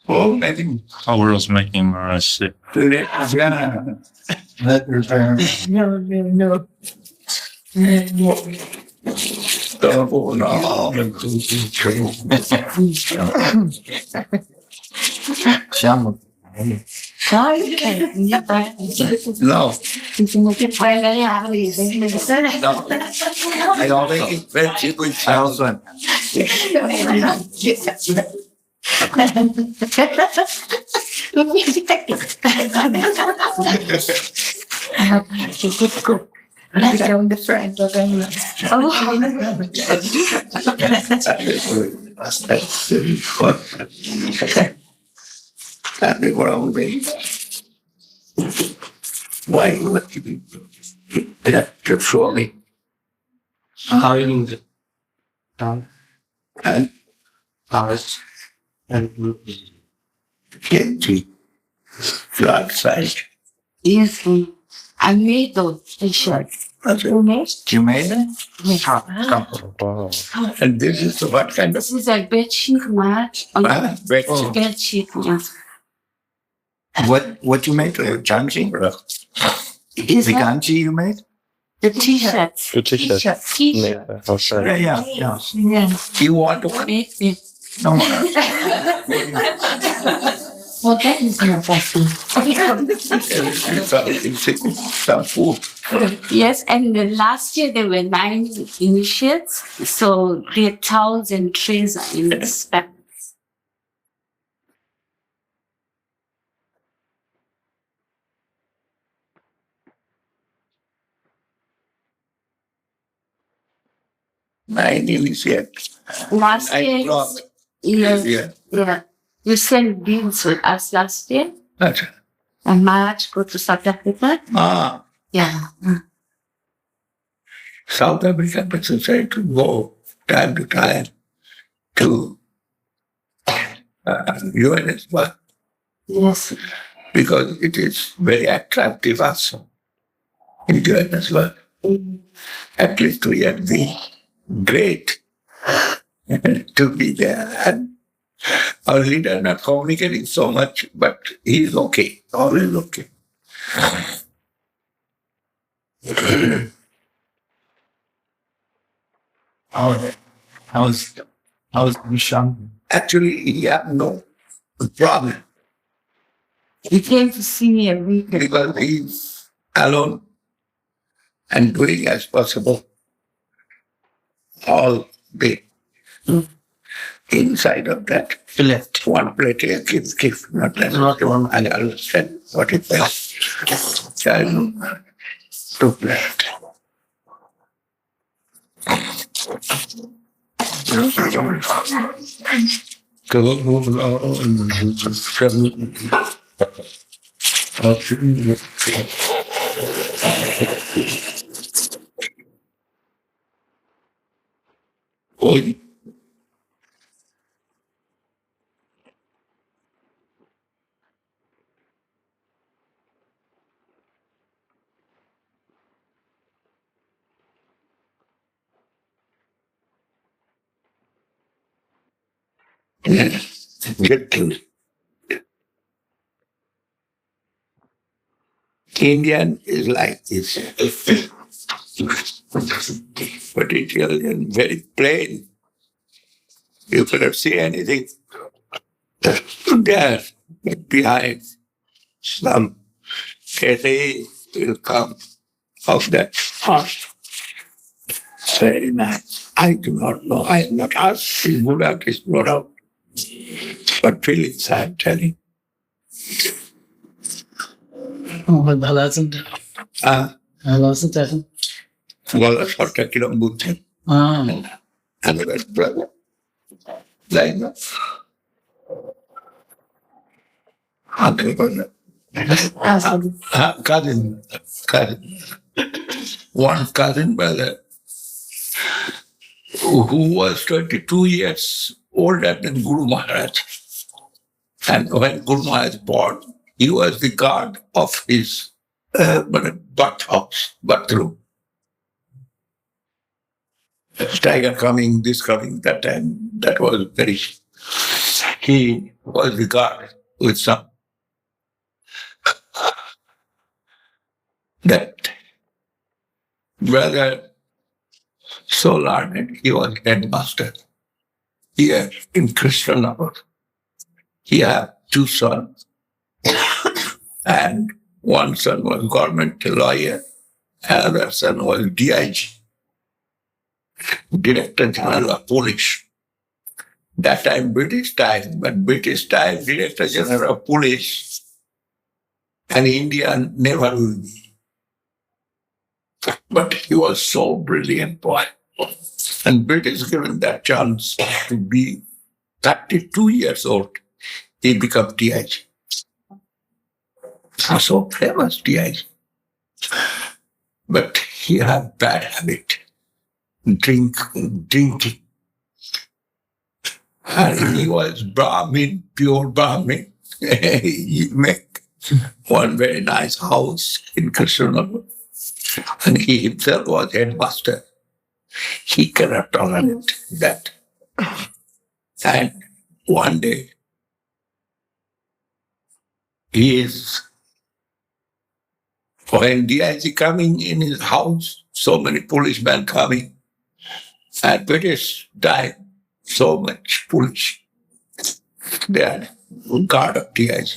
Oh, maybe. Power was making Maharaj sick. No, I don't think it's very good. Why would you that surely? How you do it? And Ours. And get to outside. Yes, I made those t-shirts. You made it? Wow. And this is what kind of This is a bed sheet mat. bread? Bed sheet, yes. What you made? Janji? Is The that ganji you made? the t-shirts? Good t-shirt. T-shirt. Outside. Yeah. Yes. You want to Make it. no. Well, that is not fussy. Some food. Yes, and the last year there were 9 initiates, so their towels and trays are in the spec. Nine initiates. Last Nine year, blocks. yes, Yeah. yeah. You sent deals with us last year, That's and March go to South Africa. Yeah. South African people say to go time to time to UNS work Yes. because it is very attractive also in UNS work. At least we have the great to be there. And our leader not communicating so much, but he is okay, always okay. How's Nishant? Actually, he have no problem He came to see me every week. because he's alone and doing as possible all day. Inside of that, Left. one plate here, give, not less. I understand what it is. Child, 2 plate. Oh, get to Indian is like this. But Italian very plain. You cannot see anything there. But behind some a.k.a. will come of that heart. Very nice. I do not know. I have not asked his Buddha is brought out. But feelings I am telling. ভালো আছেন ভালো আছেন তো এখন গলা শর্টটা কিরম বুঝছেন another brother. Like that. Uncle brother. Cousin. One cousin brother who was 22 years older than Guru Maharaj. And when Guru Maharaj born, he was the guard of his bathroom. Tiger coming, this coming, that time, that was very. He was the guard with some. That brother, so learned, he was headmaster here in Krishnanagar. He had two sons, and one son was government lawyer, another son was DIG, Director General of Police. That time British time, but British time Director General of Police, an Indian never will be. But he was so brilliant boy. And British given that chance to be 32 years old, he became DIG. So famous DIG. But he had bad habit, drinking. And he was Brahmin, pure Brahmin. He make one very nice house in Krishnanagar. And he himself was headmaster. He cannot tolerate that. And one day, when DIG coming in his house, so many policemen coming, and British died, so much police. They are guard of DIG.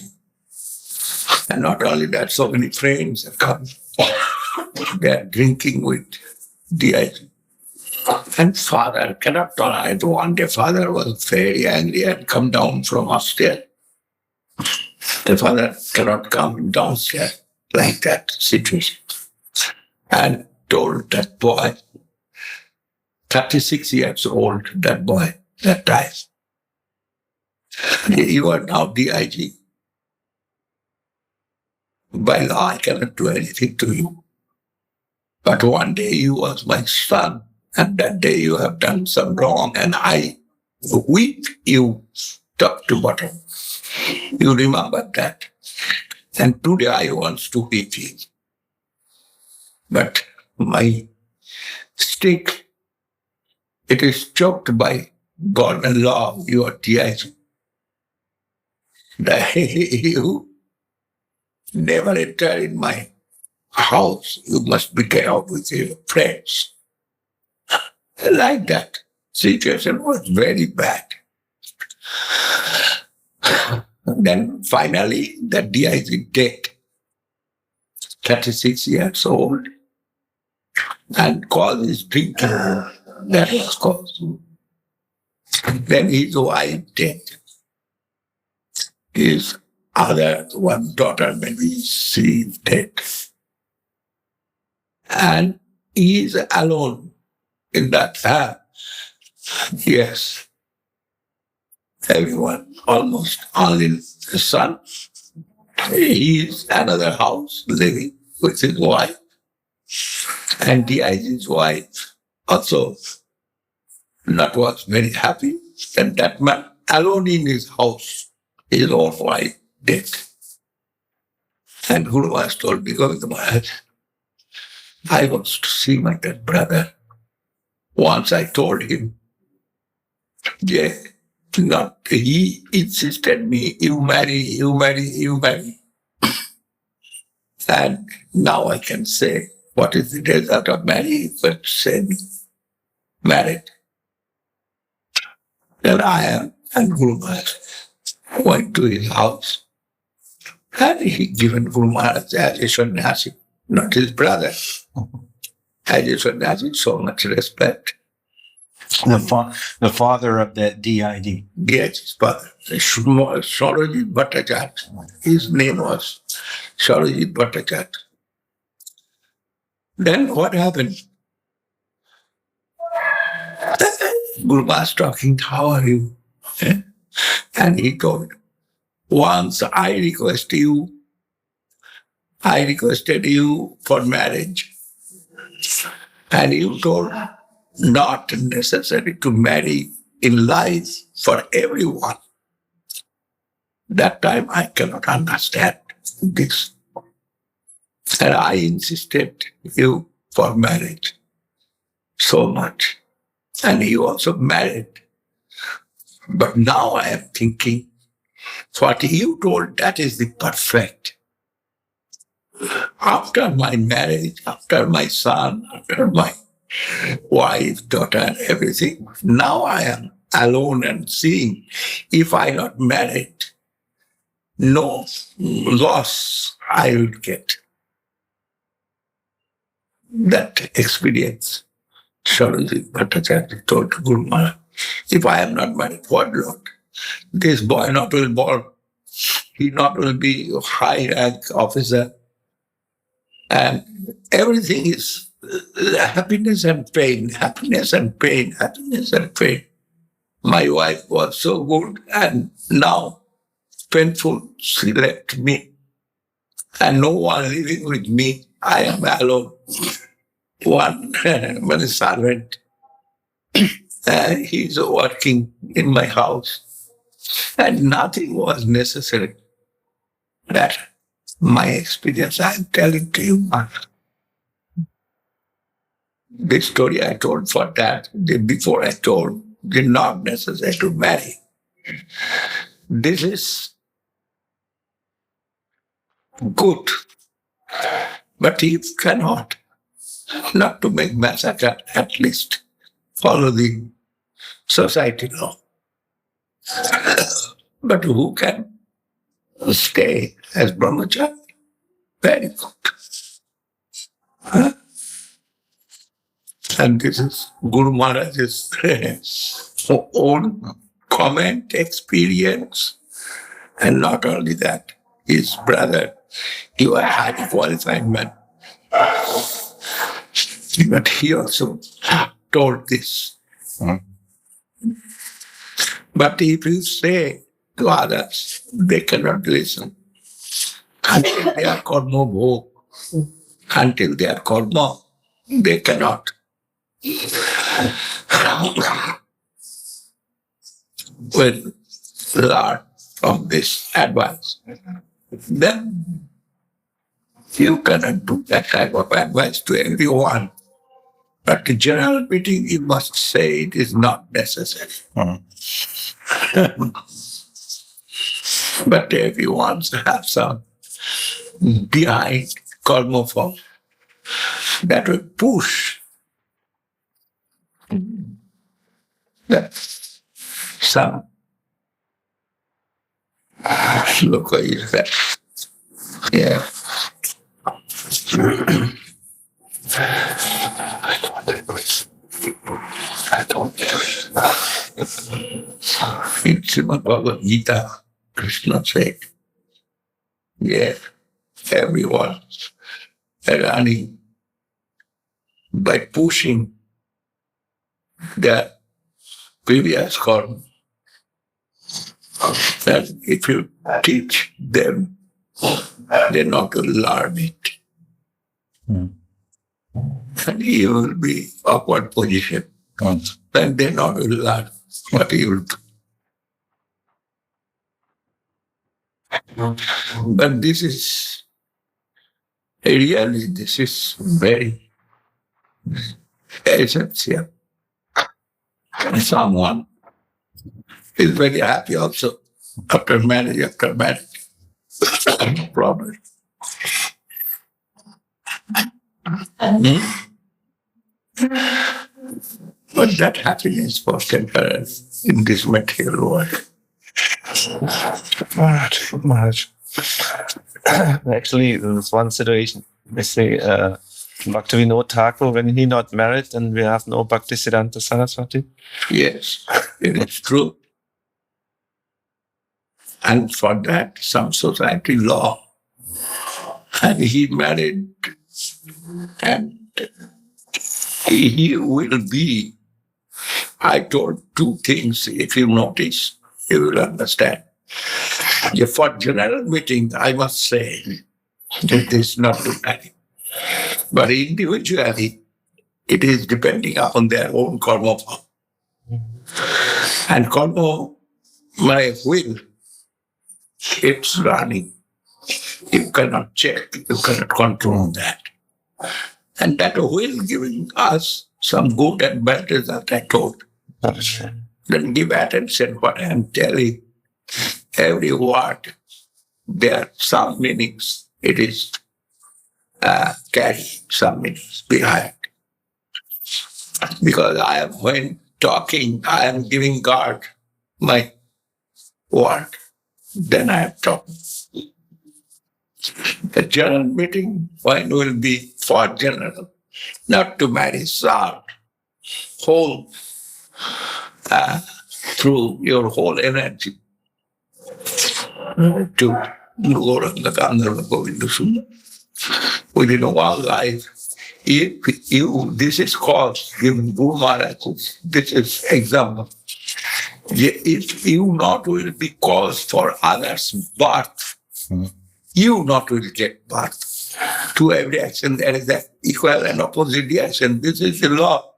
And not only that, so many friends have come. They are drinking with DIG. And father cannot tolerate. One day father was very angry and come down from upstairs. The father cannot come downstairs like that situation. And told that boy, 36 years old, that boy, that time, you are now DIG. By law, I cannot do anything to you. But one day you was my son, and that day you have done some wrong, and I whip you top to bottom. You remember that. And today I want to whip you. But my stick, it is choked by government law, your DIG. You never enter in my house. You must be careful with your friends. Like that. Situation was very bad. Then finally, the DIG dead, 36 years old, and cause is drinking. That was cause. Then his wife dead. His other one daughter, maybe she is dead. And he is alone in that house. Yes. Everyone, almost only the son. He is another house living with his wife. And DIG's wife also not was very happy. And that man alone in his house, his own wife dead. And Guru Maharaj told me, Govinda Maharaj, I want to see my dead brother. Once I told him, yeah, not, he insisted me, you marry. And now I can say, what is the result of marrying? But say me, married. Then I am, and Guru Maharaj went to his house. And he given Guru Maharaj as a sannyasi, not his brother. As a sannyasi, so much respect. The father of that DID. Yes, his father. Sarojit Bhattacharya. His name was Sarojit Bhattacharya. Then what happened? Guru Maharaj talking, how are you? And he told, Once I requested you for marriage, and you told not necessary to marry in life for everyone. That time I cannot understand this. And I insisted you for marriage so much. And you also married. But now I am thinking, what you told, that is the perfect. After my marriage, after my son, after my wife, daughter, everything, now I am alone and seeing if I not married, no loss I would get. That experience, Saraswat Bhattacharya told to Guru Maharaj, if I am not married, what Lord? This boy not will born, he not will be a high rank officer, and everything is happiness and pain, happiness and pain, happiness and pain. My wife was so good, and now painful, she left me. And no one living with me. I am alone. One servant. He's working in my house. And nothing was necessary. That my experience I am telling to you. This story I told for that. Before I told, did not necessary to marry. This is good. But he cannot, not to make massacre, at least follow the society law. But who can stay as brahmachari? Very good. Huh? And this is Guru Maharaj's own comment, experience. And not only that, his brother, he was a highly qualified man. But he also told this. But if you say to others, they cannot listen. Until they are karma bhog, until they are karma, they cannot. Well, learn from this advice. Then you cannot do that type of advice to everyone. But the general meeting, you must say it is not necessary. But if you want to have some behind karma form, that will push that some shloka is that. Yeah. In Srimad Bhagavad Gita, Krishna said, yes, everyone running by pushing their previous karma. And if you teach them, they're not going to learn it. And you will be awkward position. Then they're not going to learn what you will do. But this is very essential. Someone is very happy also after marriage. No problem. But that happiness was temporary in this material world. Maharaj. Actually, there was one situation. They say Bhaktivinoda Thakur, when he not married, then we have no Bhaktisiddhanta Saraswati. Yes, it is true. And for that, some society law. And he married, and he will be. I told two things. If you notice, you will understand. Yeah, for general meeting, I must say that this is not to marry. But individually, it is depending upon their own karma. And karma, my will, it's running. You cannot check, you cannot control that. And that will giving us some good and bad result, I told. Then give attention what I am telling. Every word, there are some meanings. It is carry some meanings behind. Because I am, when talking, I am giving God my word. Then I am talking. The general meeting point will be for general, not to marry sound, whole, through your whole energy to Gaura Govinda within one life. If you, this is called, given Guru Maharaj, this is example. If you not will be caused for others' birth, you not will get birth. To every action there is an equal and opposite reaction. This is the law.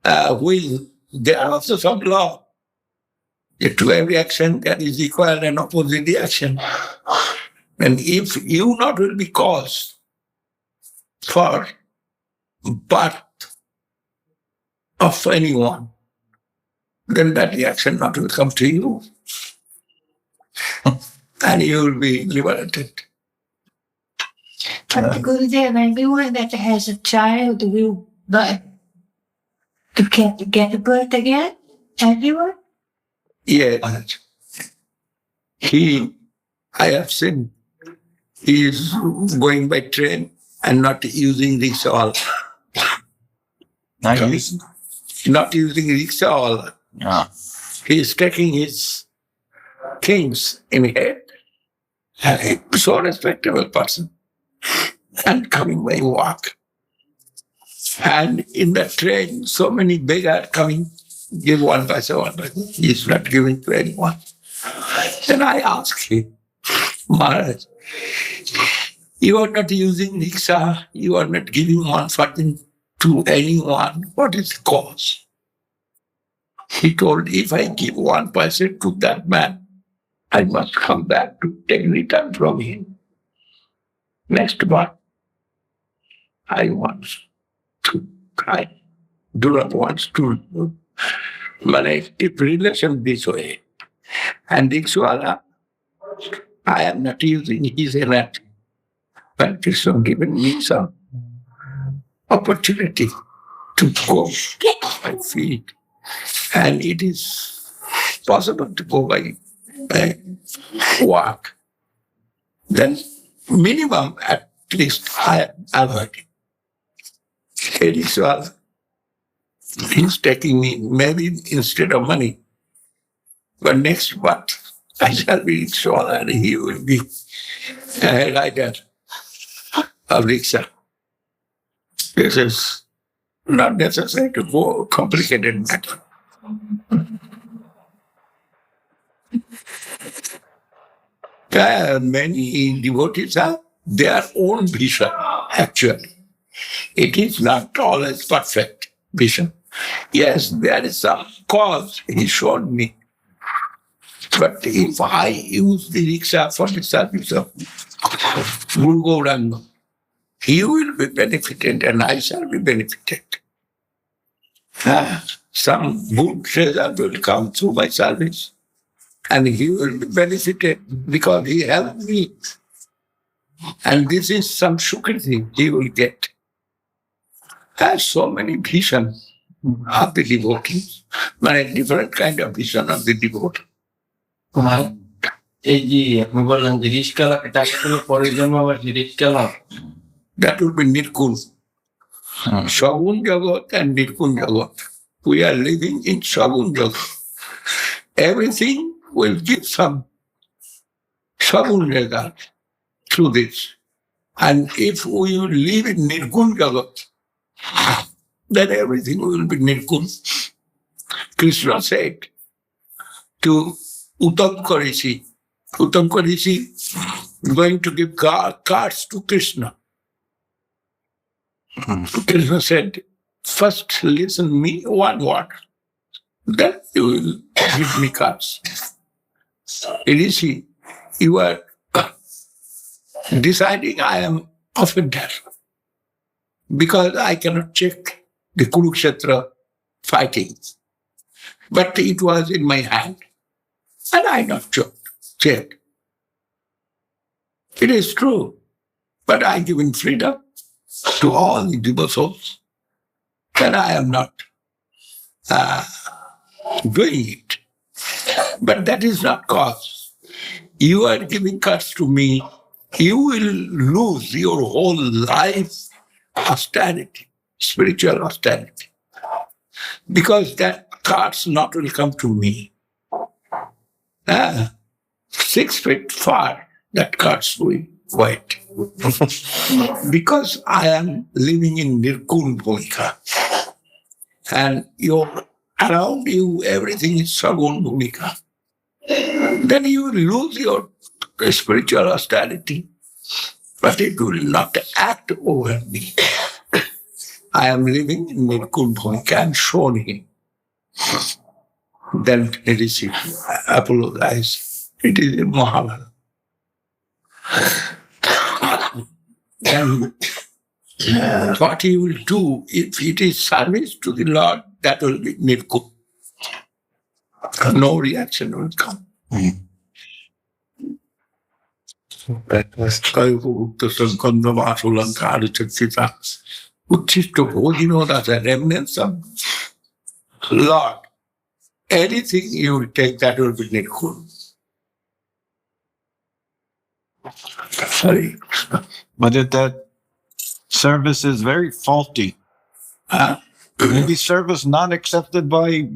There are also some law. To every action there is equal and opposite reaction. And if you not will be caused for birth of anyone, then that reaction not will come to you. And you will be liberated. But Gurudev, everyone that has a child will to get a birth again? Everyone? Yes. I have seen, he is going by train and not using rickshaw. Not using rickshaw. He is taking his things in head. And a so respectable person. And coming by walk. And in the train, so many beggars coming, give 1 paisa, 1 paisa. He is not giving to anyone. Then I asked him, Maharaj, you are not using rickshaw, you are not giving 1 paisa to anyone. What is the cause? He told, if I give 1 paisa to that man, I must come back to take return from him. Next month, I do not want to keep relation this way. And Dikshwala, I am not using his energy, but Krishna given me some opportunity to go by feet. And it is possible to go by walk. Then minimum at least I am working. Dikshwala, he's taking me maybe instead of money. But next month, I shall be Dikshwala and he will be a rider of rickshaw. This is not necessary to go complicated matter. Many devotees have their own vision, actually. It is not always perfect vision. Yes, there is some cause he showed me. But if I use the rickshaw for the service of Guru Gauranga, he will be benefited and I shall be benefited. Some good result will come through my service and he will be benefited because he helped me. And this is some sukriti he will get. Has so many visions of the devotees, but a different kind of vision of the devotee. That will be Nirkun. Shagun Jagat and Nirkun Jagat. We are living in Shagun Jagat. Everything will give some Shagun Jagat through this. And if we will live in Nirkun Jagat, then everything will be Nirkun. Krishna said to Uttamka Rishi. Uttamka Rishi going to give cards to Krishna. Krishna said, first listen me one word, then you will give me cards. Rishi, you are deciding I am offended because I cannot check the Kurukshetra fighting. But it was in my hand, and I not checked. It is true, but I given freedom to all the devotees, and I am not doing it. But that is not cause. You are giving cards to me, you will lose your whole life austerity, spiritual austerity. Because that cards not will come to me. 6 feet far, that cards will wait. Because I am living in Nirgun Bhumika. And around you, everything is Sagun Bhumika. Then you will lose your spiritual austerity. But it will not act over me. I am living in Nirgun Bhumika and shown him. Then Rishi apologized. It is in Mahabharata. Then what he will do, if it is service to the Lord, that will be Nirgun. No reaction will come. That was Uttishta Bhojino, that's a remnants of Lord. Anything you will take, that will be Nirgun. Sorry. But if that service is very faulty, maybe service not accepted by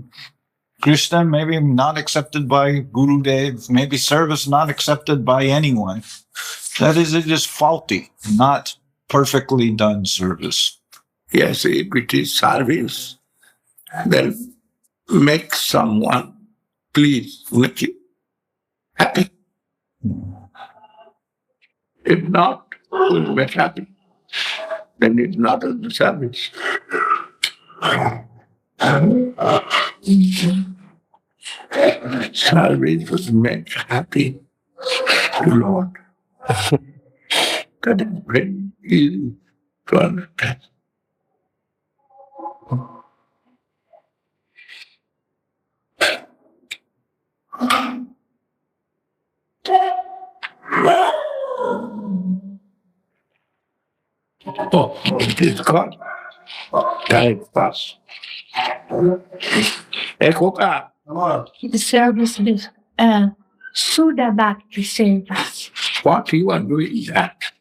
Krishna, maybe not accepted by Gurudev, maybe service not accepted by anyone. That is, it is faulty, not perfectly done service. Yes, if it is service, then make someone pleased with you happy. If not, will be happy. Then it's not a service. Service was make happy the Lord. That is very easy to understand. Oh, it is gone. Time pass. Ekoka. The service is Suda Bhakti service. What you are doing that?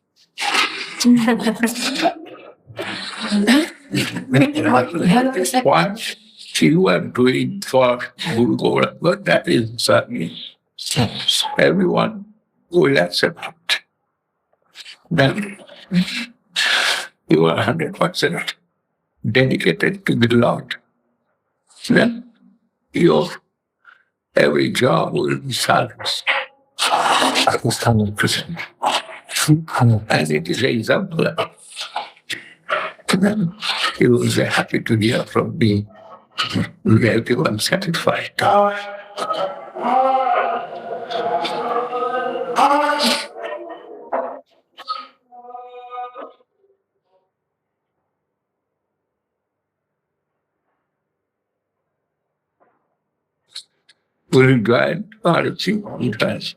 What you are doing for Guru Govinda, that is service. Everyone will accept it. Then you are 100% dedicated to the Lord. Then your every job will be service. 100%. And it is an example. Then you will be happy to hear from me. Everyone satisfied. Will guide Bharati sometimes.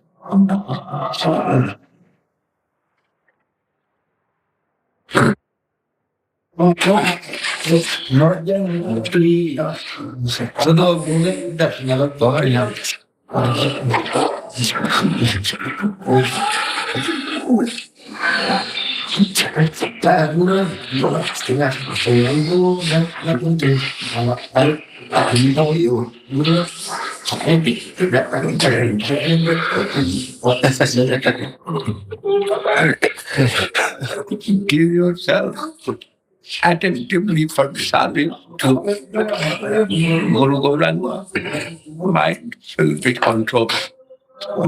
Give yourself attentively for service to Guru Gauranga, mind will be controlled.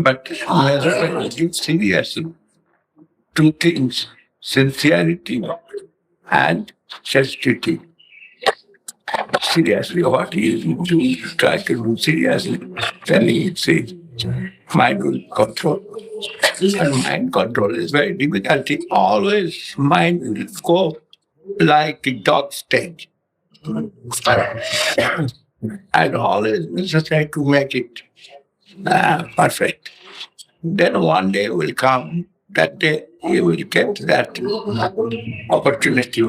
But wherever it is seriously, two things, sincerity and chastity. Seriously, what he is doing, try to do seriously, then he says, mind will control. And mind control is very difficult. Always mind will go like a dog stage. And always necessary to make it perfect. Then one day will come, that day you will get that opportunity.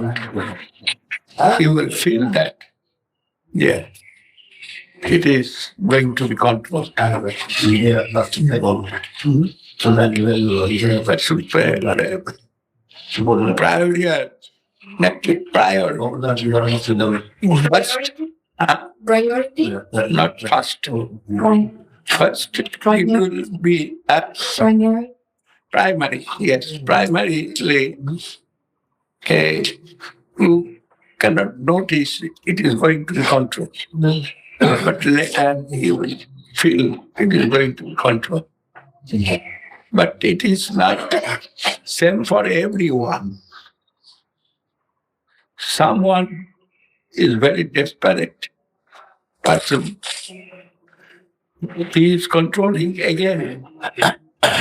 You will feel that, yeah, it is going to be controlled. Yeah, that's the thing. So then you will, But should pray, prior here, not prior. First, Priority? not first. First, it will be at primary, yes, primarily. Okay, you cannot notice it is going to be controlled. But later you will feel it is going to be controlled. But it is not same for everyone. Someone is very desperate person. He is controlling again,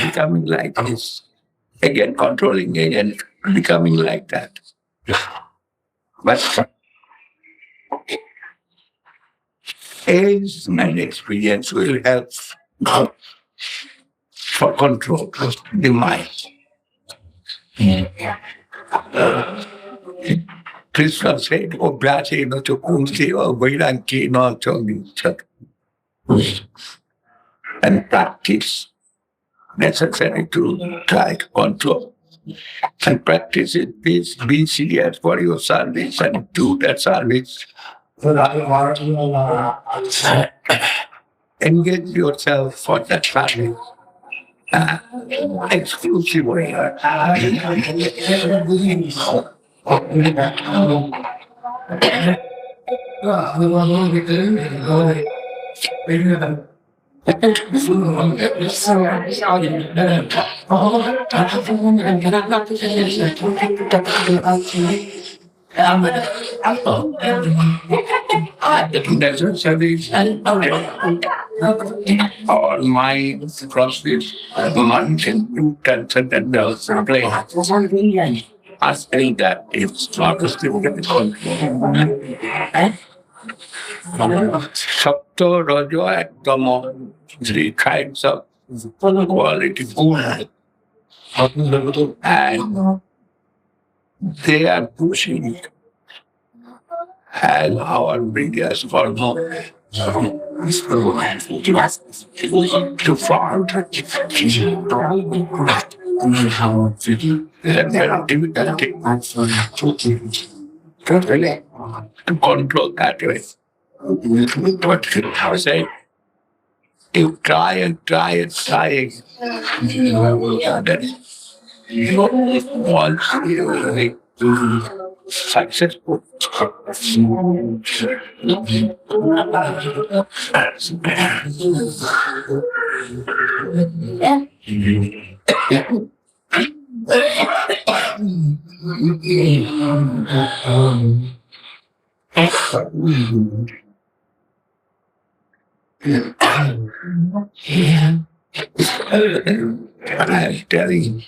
becoming like this. Again controlling, again becoming like that. But age and experience will help for control the mind. Krishna said, Obhyase no chukunsi or Vairanki no chonichat. And practice necessary to try to control. And practice it means be serious for your service and do that service. Engage yourself for that service. Exclusively. Our minds cross this mountain transcendental plane. I think that it's not a significant control. Sapto, Rajo, and Tamo, three kinds of quality food. And they are pushing as our previous form to farm. That's very difficult to control that way. But I say, you try and try and try. Then once you will be successful. I'm telling you,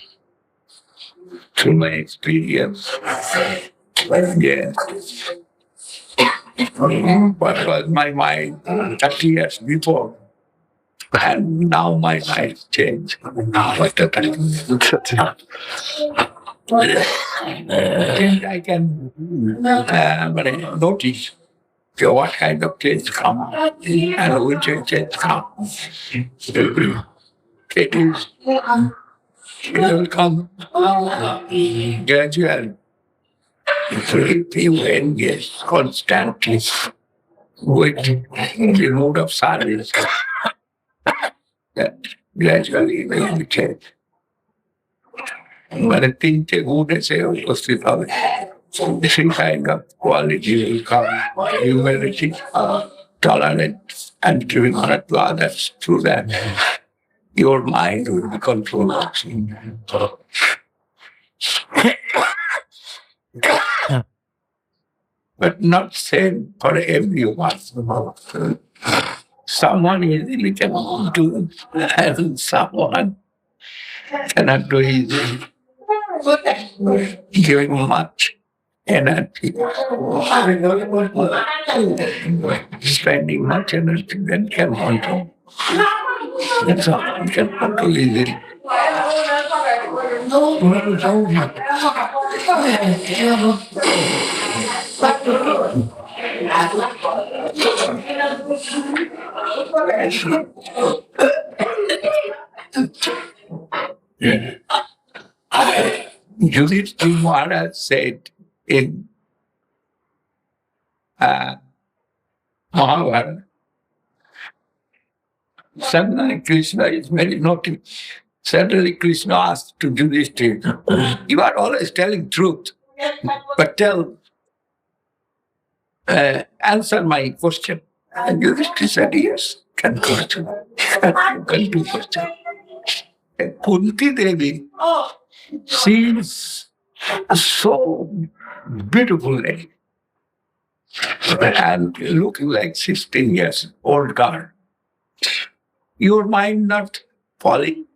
through my experience, yes. What was my mind 30 years before? And now my mind changed. What the time? I can notice what kind of change comes and which change comes. It will come gradually. If you engage constantly with the mode of service, that gradually will be changed. But I think the good is a Different kind of quality will come, humility, tolerance, and giving honor to others. Through that, your mind will be controlled. But not same for everyone. Someone easily can do, and someone cannot do easily. Giving much energy, spending much energy, then can control. That's all, you can control easily. Govinda Maharaj said in Mahabharata, suddenly Krishna is very naughty. Suddenly Krishna asked to Yudhishthira, you are always telling truth, but answer my question. And Yudhishthira said, yes, can question. Can do question. And Kunti Devi, she is so beautiful lady. And looking like 16 years old girl. Your mind not falling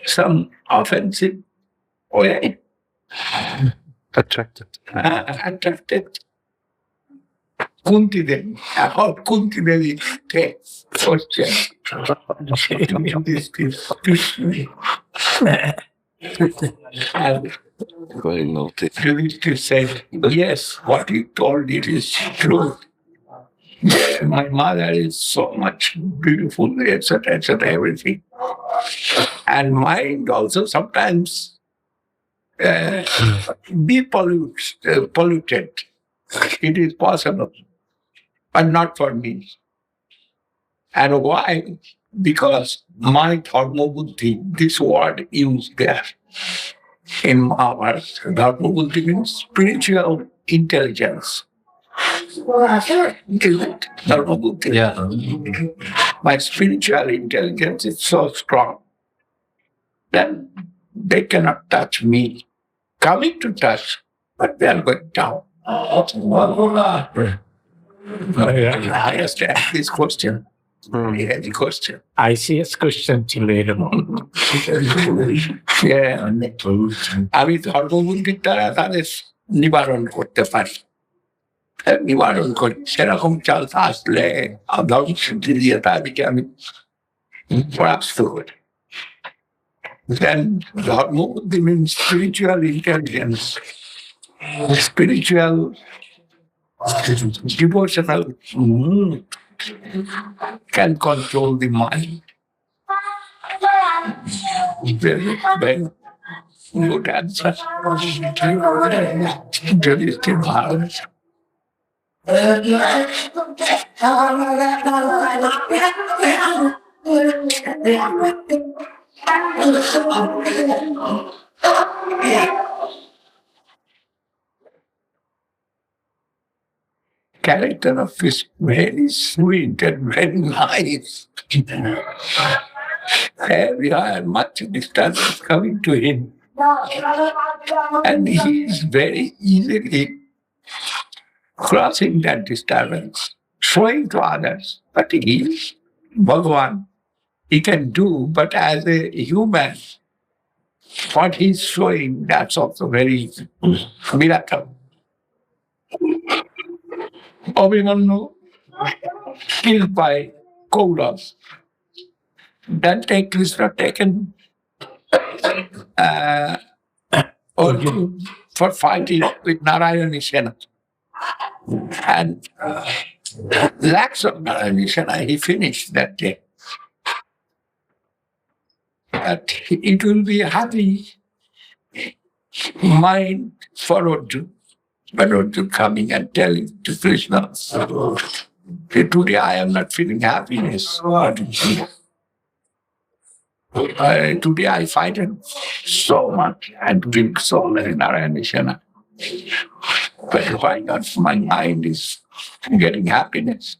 some offensive way. Attracted. Attracted. Kunti Devi. How Kunti Devi takes question. And Very naughty. Yudhishthira said, yes, what you told it is true. My mother is so much beautiful, etc., everything. And mind also sometimes be polluted. It is possible, but not for me. And why? Because my dharma buddhi, this word used there in Mahabharata, dharma buddhi means spiritual intelligence. Dharma buddhi. Yeah. My spiritual intelligence is so strong that they cannot touch me. Coming to touch, but they are going down. I understand this question. Any question? I see a question till later on. Yeah. আমি ধর্মবুদ্ধির দ্বারা তাদের নিবারণ করতে পারি। নিবারণ করি সেরকম চাল আসলে ধর্মসিদ্ধি দিয়ে তাদেরকে আমি পরাস্ত করি। Then Dharma-buddhi means spiritual intelligence, spiritual devotional mood can control the mind. Very, very good answer. Yudhishthira Maharaj. Character of is very sweet and very nice. Every much disturbance coming to him. And he is very easily crossing that disturbance, showing to others. But he is Bhagavan. He can do, but as a human, what he's showing, that's also very miracle. Abhimanyu killed by Kauravas. Then Krishna taken for fighting with Narayana Sena. And lakhs of Narayana Sena he finished that day. But it will be a happy mind for Arjuna. But Arjuna coming and telling to Krishna, today I am not feeling happiness. Today I fight so much and drink so many Narayana Sena. But why not? My mind is getting happiness.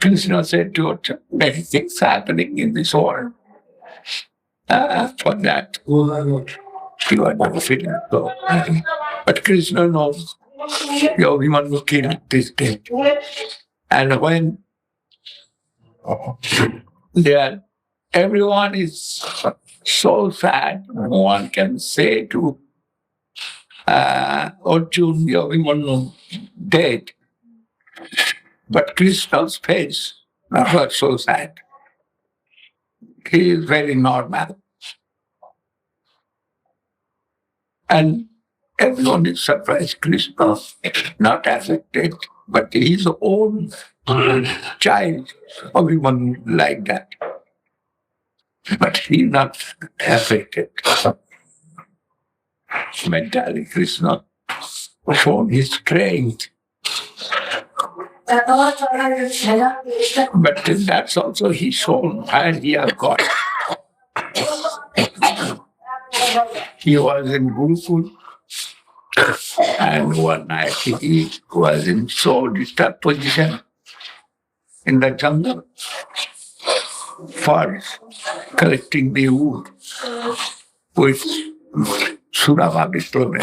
Krishna said to her, many things happening in this world. For that, you are not feeling so. But Krishna knows your woman will kill this day. And when everyone is so sad, no one can say to Arjun, your woman dead. But Krishna's face never so sad. He is very normal. And everyone is surprised. Krishna not affected, but his own child, everyone like that. But he not affected. Mentally, Krishna shown his strength. But that's also his shown and he has got. He was in Gurukul, and one night he was in so disturbed position in the jungle for collecting the wood which Surava disturbed.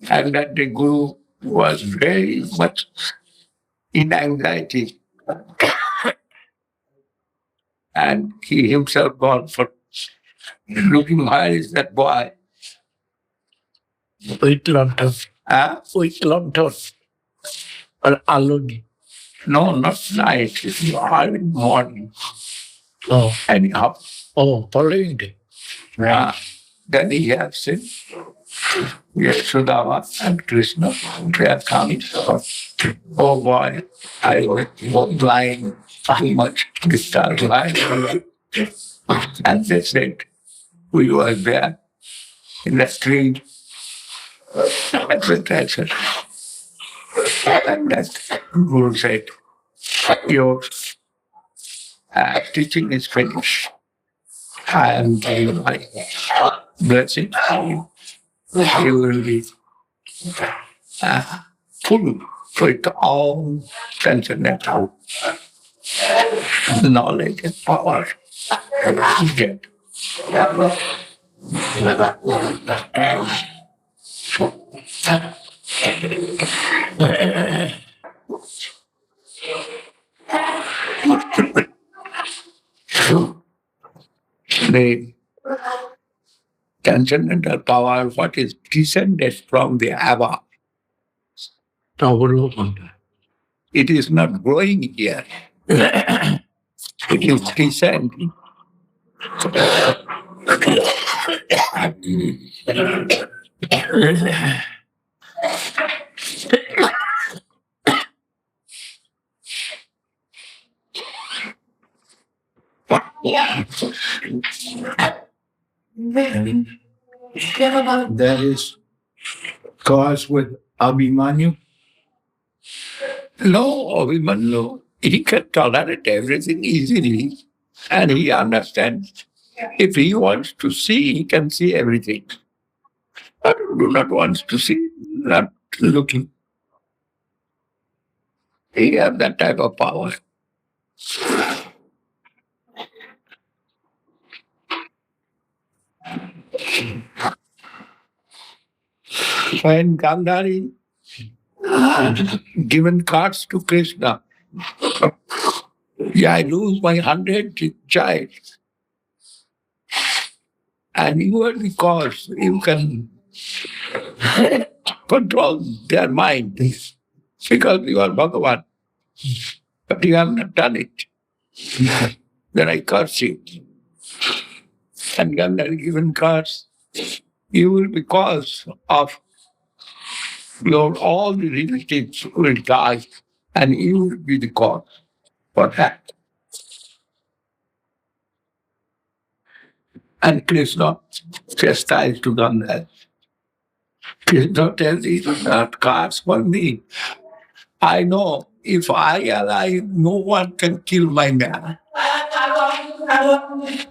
And that the Guru was very much in anxiety. And he himself gone for looking, where is that boy? With London. With London. Or alone. No, not night. It's early morning. Oh. Anyhow. Oh, following day. Then he has seen Yashodava and Krishna. They are coming. Oh boy, I was blind too much. Krishna blind. And they said, we were there in the street. And that Guru said, your teaching is finished. I am giving my blessing. You will be full with all transcendental knowledge and power you get. The transcendental power, what is descended from the Abba. It is not growing here. It is descending. That is caused with Abhimanyu. No, Abhimanyu, he can tolerate everything easily and he understands. If he wants to see, he can see everything. But do not want to see, not looking. He has that type of power. When Gandhari given cards to Krishna, I lose my 100 child. And you are the cause. You can control their mind because you are Bhagavan. But you have not done it. Then I curse you. And Gandhari given curse. You will be cause of all the relatives will die and you will be the cause for that. And Krishna chastised to Gandhari. Krishna tells you to not cast for me. I know if I alive, no one can kill my man.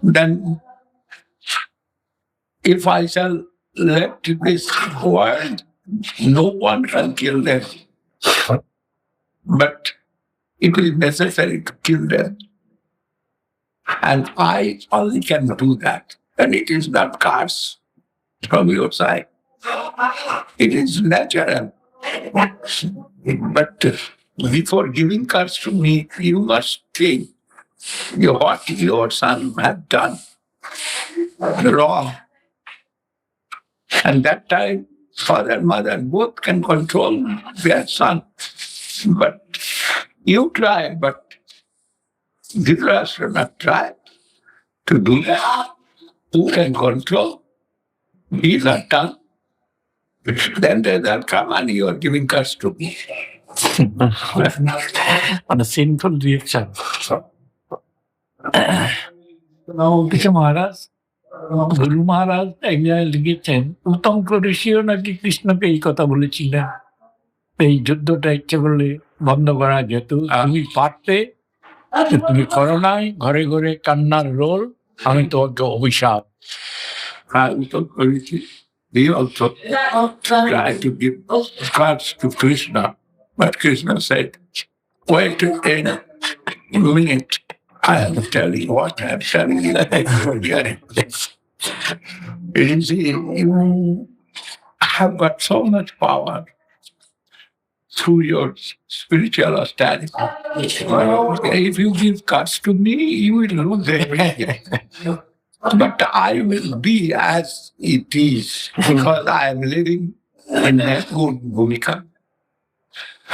Then if I shall let this world, no one can kill them. But it is necessary to kill them. And I only can do that. And it is not curse from your side. It is natural. But before giving curse to me, you must think what your son had done wrong. And that time, father and mother both can control their son. But you try, but Dhritarashtra not try to do that. Who can control? He's not done. Then they will come and you are giving curse to me. On a sinful reaction. Govinda Maharaj, Guru Maharaj এক জায়গায় লিখেছেন উত্তম ঋষিও নাকি কৃষ্ণকে এই কথা বলেছিলেন এই যুদ্ধটা ইচ্ছে করলে বন্ধ করা যেত তুমি পারতে তুমি করো নাই ঘরে ঘরে কান্নার রোল আমি তোমাকে অভিশাপ He also tried to give cards to Krishna, but Krishna said, wait a minute. I am telling what I am telling you. You see, you have got so much power through your spiritual austerity. If you give cards to me, you will lose everything. But I will be as it is because I am living in a good bhumika.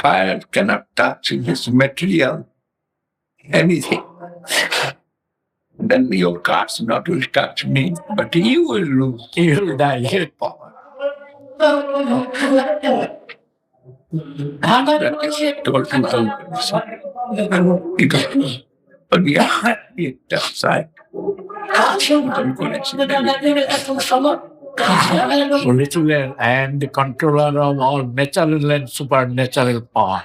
Fire cannot touch this material anything. Then your cards not will touch me, but you will lose. You will die. Power. That is told to them. But we are happy at that side. Little and the controller of all natural and supernatural power.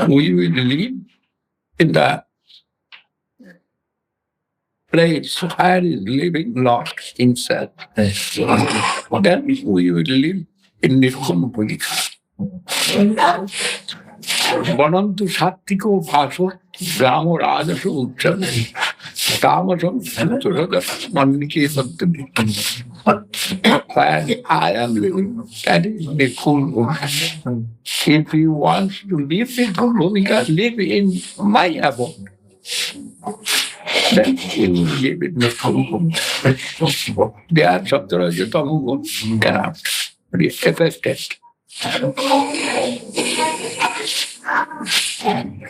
We will live in the place where is living Lord himself. Then we will live in Nirkumapulika. Banantu Sattiko Bhaso Ramo Rajasu Ucham Tamasam Suturada Maniki Sattani. I am living at Nirkumapulika. If you want to live in Nirkumapulika, live in my abode. Then you will live in Nirkumapulika. They are Sattaraja Tamugun cannot be affected.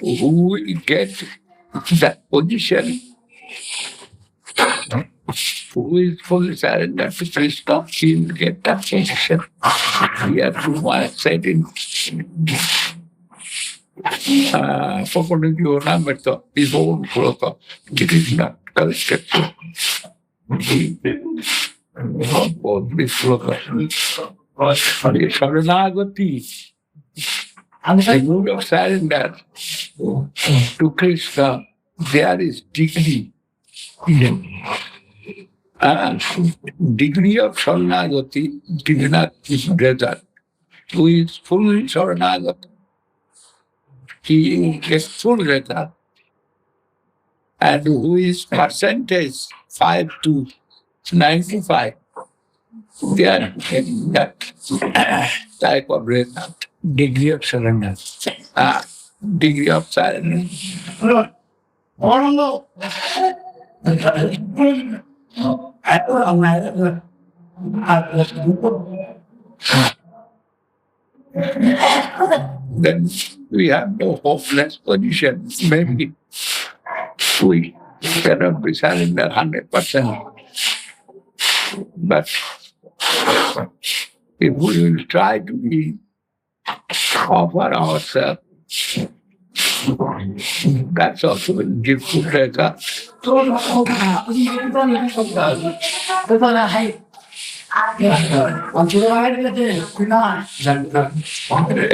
Who will get that position? Who is fully surrendered to Krishna, he will get that position. Here, I said in forgotten your number, his own proper. It is not collected. Both this proper. Sharanagati. The mood of surrender to Krishna, there is degree. Degree of Sharanagati did not result. Who is fully Sharanagati, he gets full result. And who is percentage 5 to 95, they are getting that type of result. Degree of surrender. Degree of surrender. Then we have no hopeless position. Maybe we cannot be surrender 100%. But if we will try to offer ourselves That's also a gift to Kreta.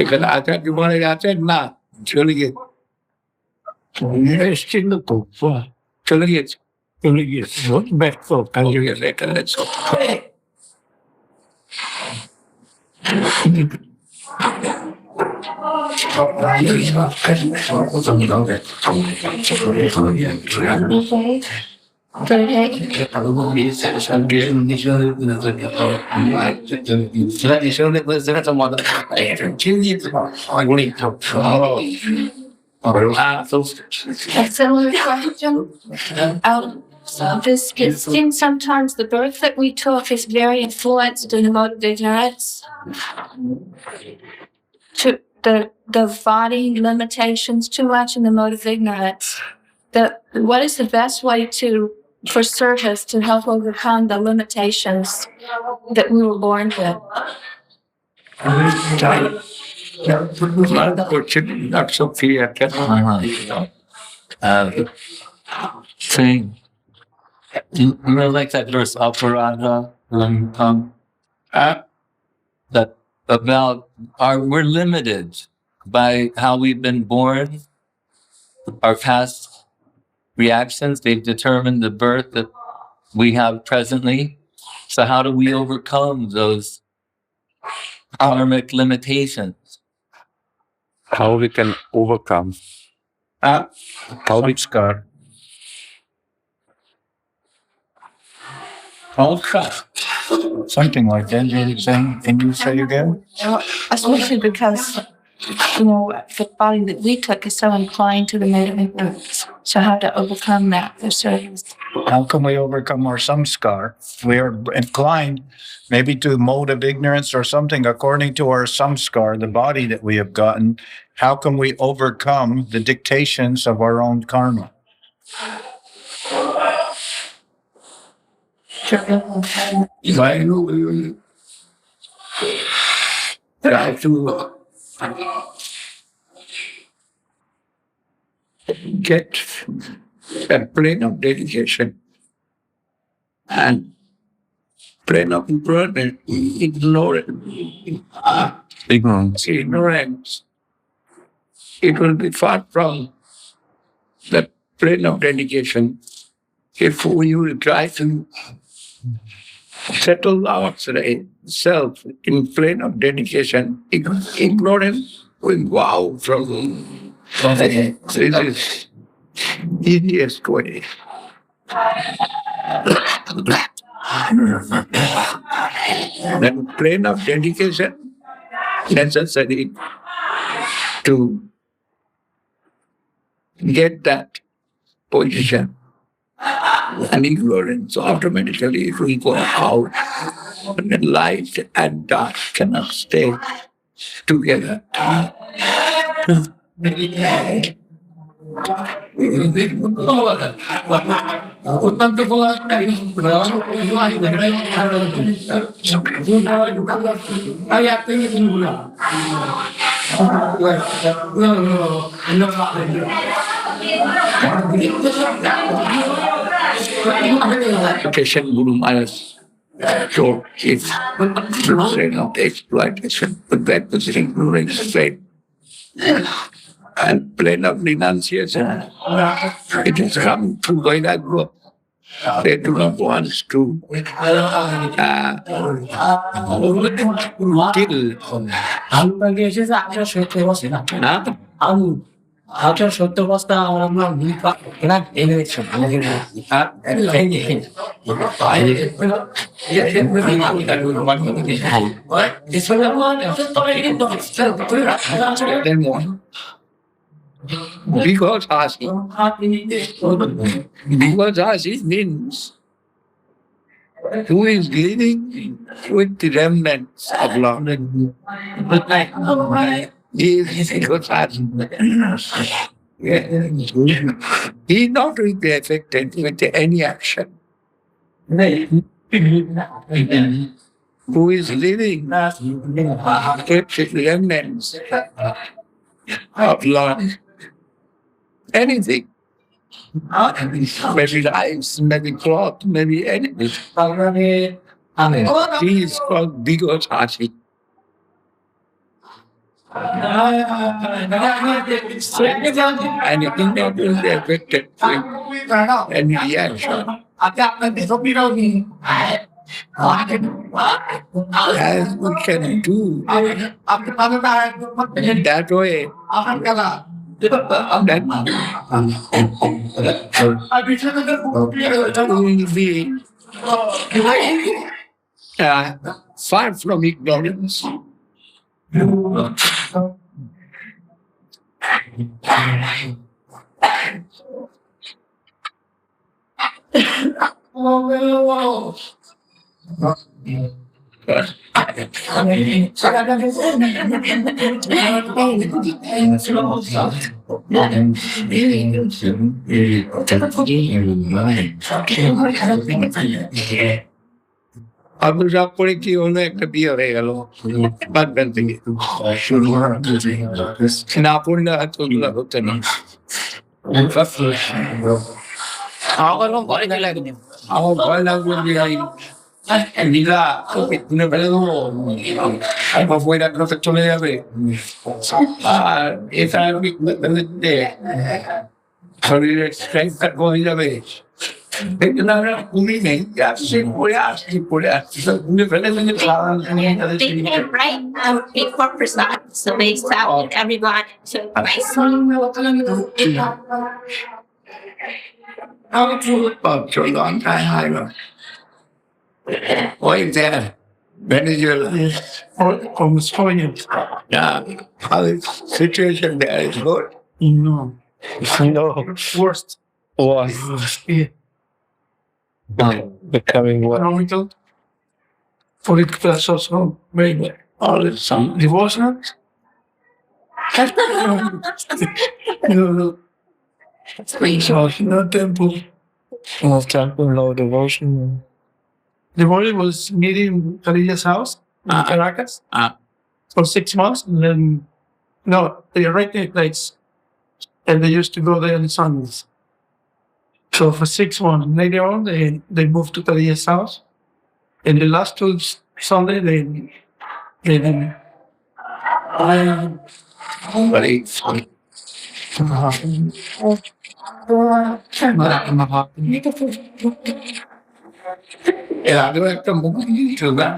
Even I thought you wanted, I said, nah, chili it. Still to. Chili it. What back for? I'll give you later, let's go. A similar question. It seems sometimes the birth that we took is very influenced in the mode of ignorance. To the body limitations too much in the mode of ignorance. What is the best way for service to help overcome the limitations that we were born with? Not so clear. Saying, like that verse, Aparada, that about we're limited by how we've been born, our past reactions, they've determined the birth that we have presently. So how do we overcome those karmic limitations? How we can overcome? How we scar? Something like that. Can you say again? Especially because, the body that we took is so inclined to the mode of ignorance. So how to overcome that for service? How can we overcome our samskar? We are inclined maybe to mode of ignorance or something according to our samskar, the body that we have gotten. How can we overcome the dictations of our own karma? Try to get a plane of dedication and plane of ignorance. It will be far from the plane of dedication if we will try to settle ourselves in plane of dedication. Ignorance will wow from this is easiest way. Then plane of dedication necessary to get that position. And ignorance automatically will go out. And the light and dark cannot stay together. Guru Maharaj taught is plane of exploitation, but that was ignorance plane. And plane of renunciation, it has come to Vairagya. They do not want to because Asi means who is living with the remnants of Lord. He is he not will be affected with any action. Who is living with the remnants of Lord. anything. Maybe rice, maybe cloth, maybe anything. He is called Digitization. Anything that will be affected with any reaction. As we can do that way, that will be far from ignorance. অভিশাপ করে কি হলো, একটা বিয়ে হয়ে গেল বাগদান থেকে। না পড়লে হয়তো ওগুলো হচ্ছে না। আমার ভয় লাগলো যে লীলা তুলে ফেলে দেবো, বইটা চলে যাবে, আর এটা শরীরের স্ট্রেংথটা কমে যাবে। এই জন্য আমরা ঘুমি নেই, পড়ে আসছি সব ঘুরে ফেলে They can write before prasad, so they start with everyone. So long time. Why is that? Venezuela. Almost 4 years. Yeah. How is situation there is good? No. No. Worst. Was becoming what? Economical, political, social, very bad. All this, some devotions. No temple. No temple, no devotion. The body was meeting Khadija's house in Caracas for 6 months, and then they rented a place, and they used to go there on Sundays. So for 6 months, later on, they moved to Khadija's house. And the last 2 Sunday, they এর আগেও একটা movie ছিল না?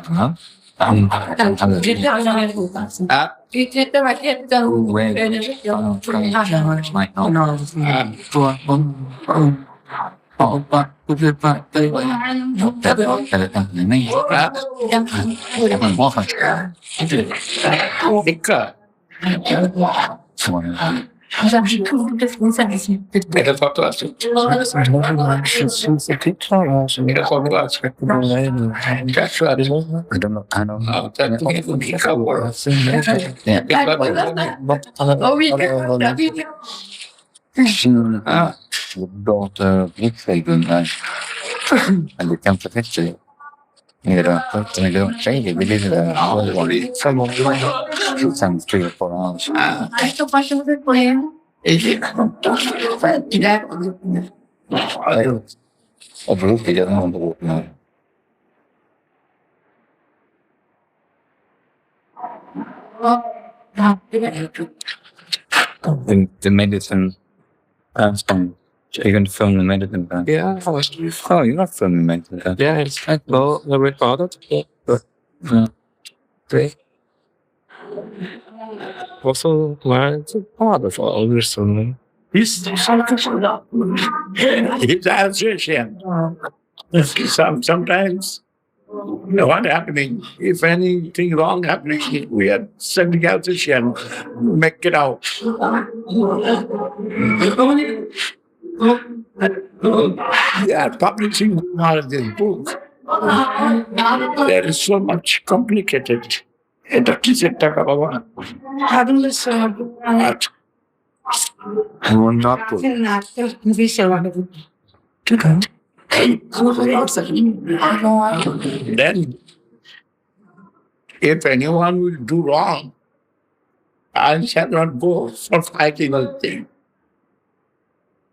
এটা কত আছে? এটা কত আছে? daughter Bitfagen and become professional. You don't say it, we did some 3 or 4 hours. He doesn't want to walk now. The medicine from even film the medicine plan. Yeah, I was. Oh, you're not filming medicine plan. Yeah, it's like well, the recorded. Great. Also, learned part of all this song. He's association. Sometimes, what happening? If anything wrong happening, we are sending out the Shen, make it out. Yeah, publishing all of this book. There is so much complicated. এটা কিসের টাকা বাবা? Then, if anyone will do wrong, I shall not go for fighting anything.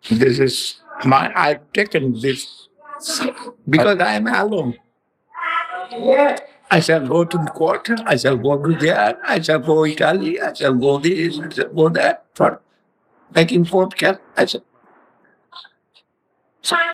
This is I've taken this because I am alone. I shall go to the court, I shall go to there, I shall go Italy, I shall go this, I shall go that, for making podcast. I shall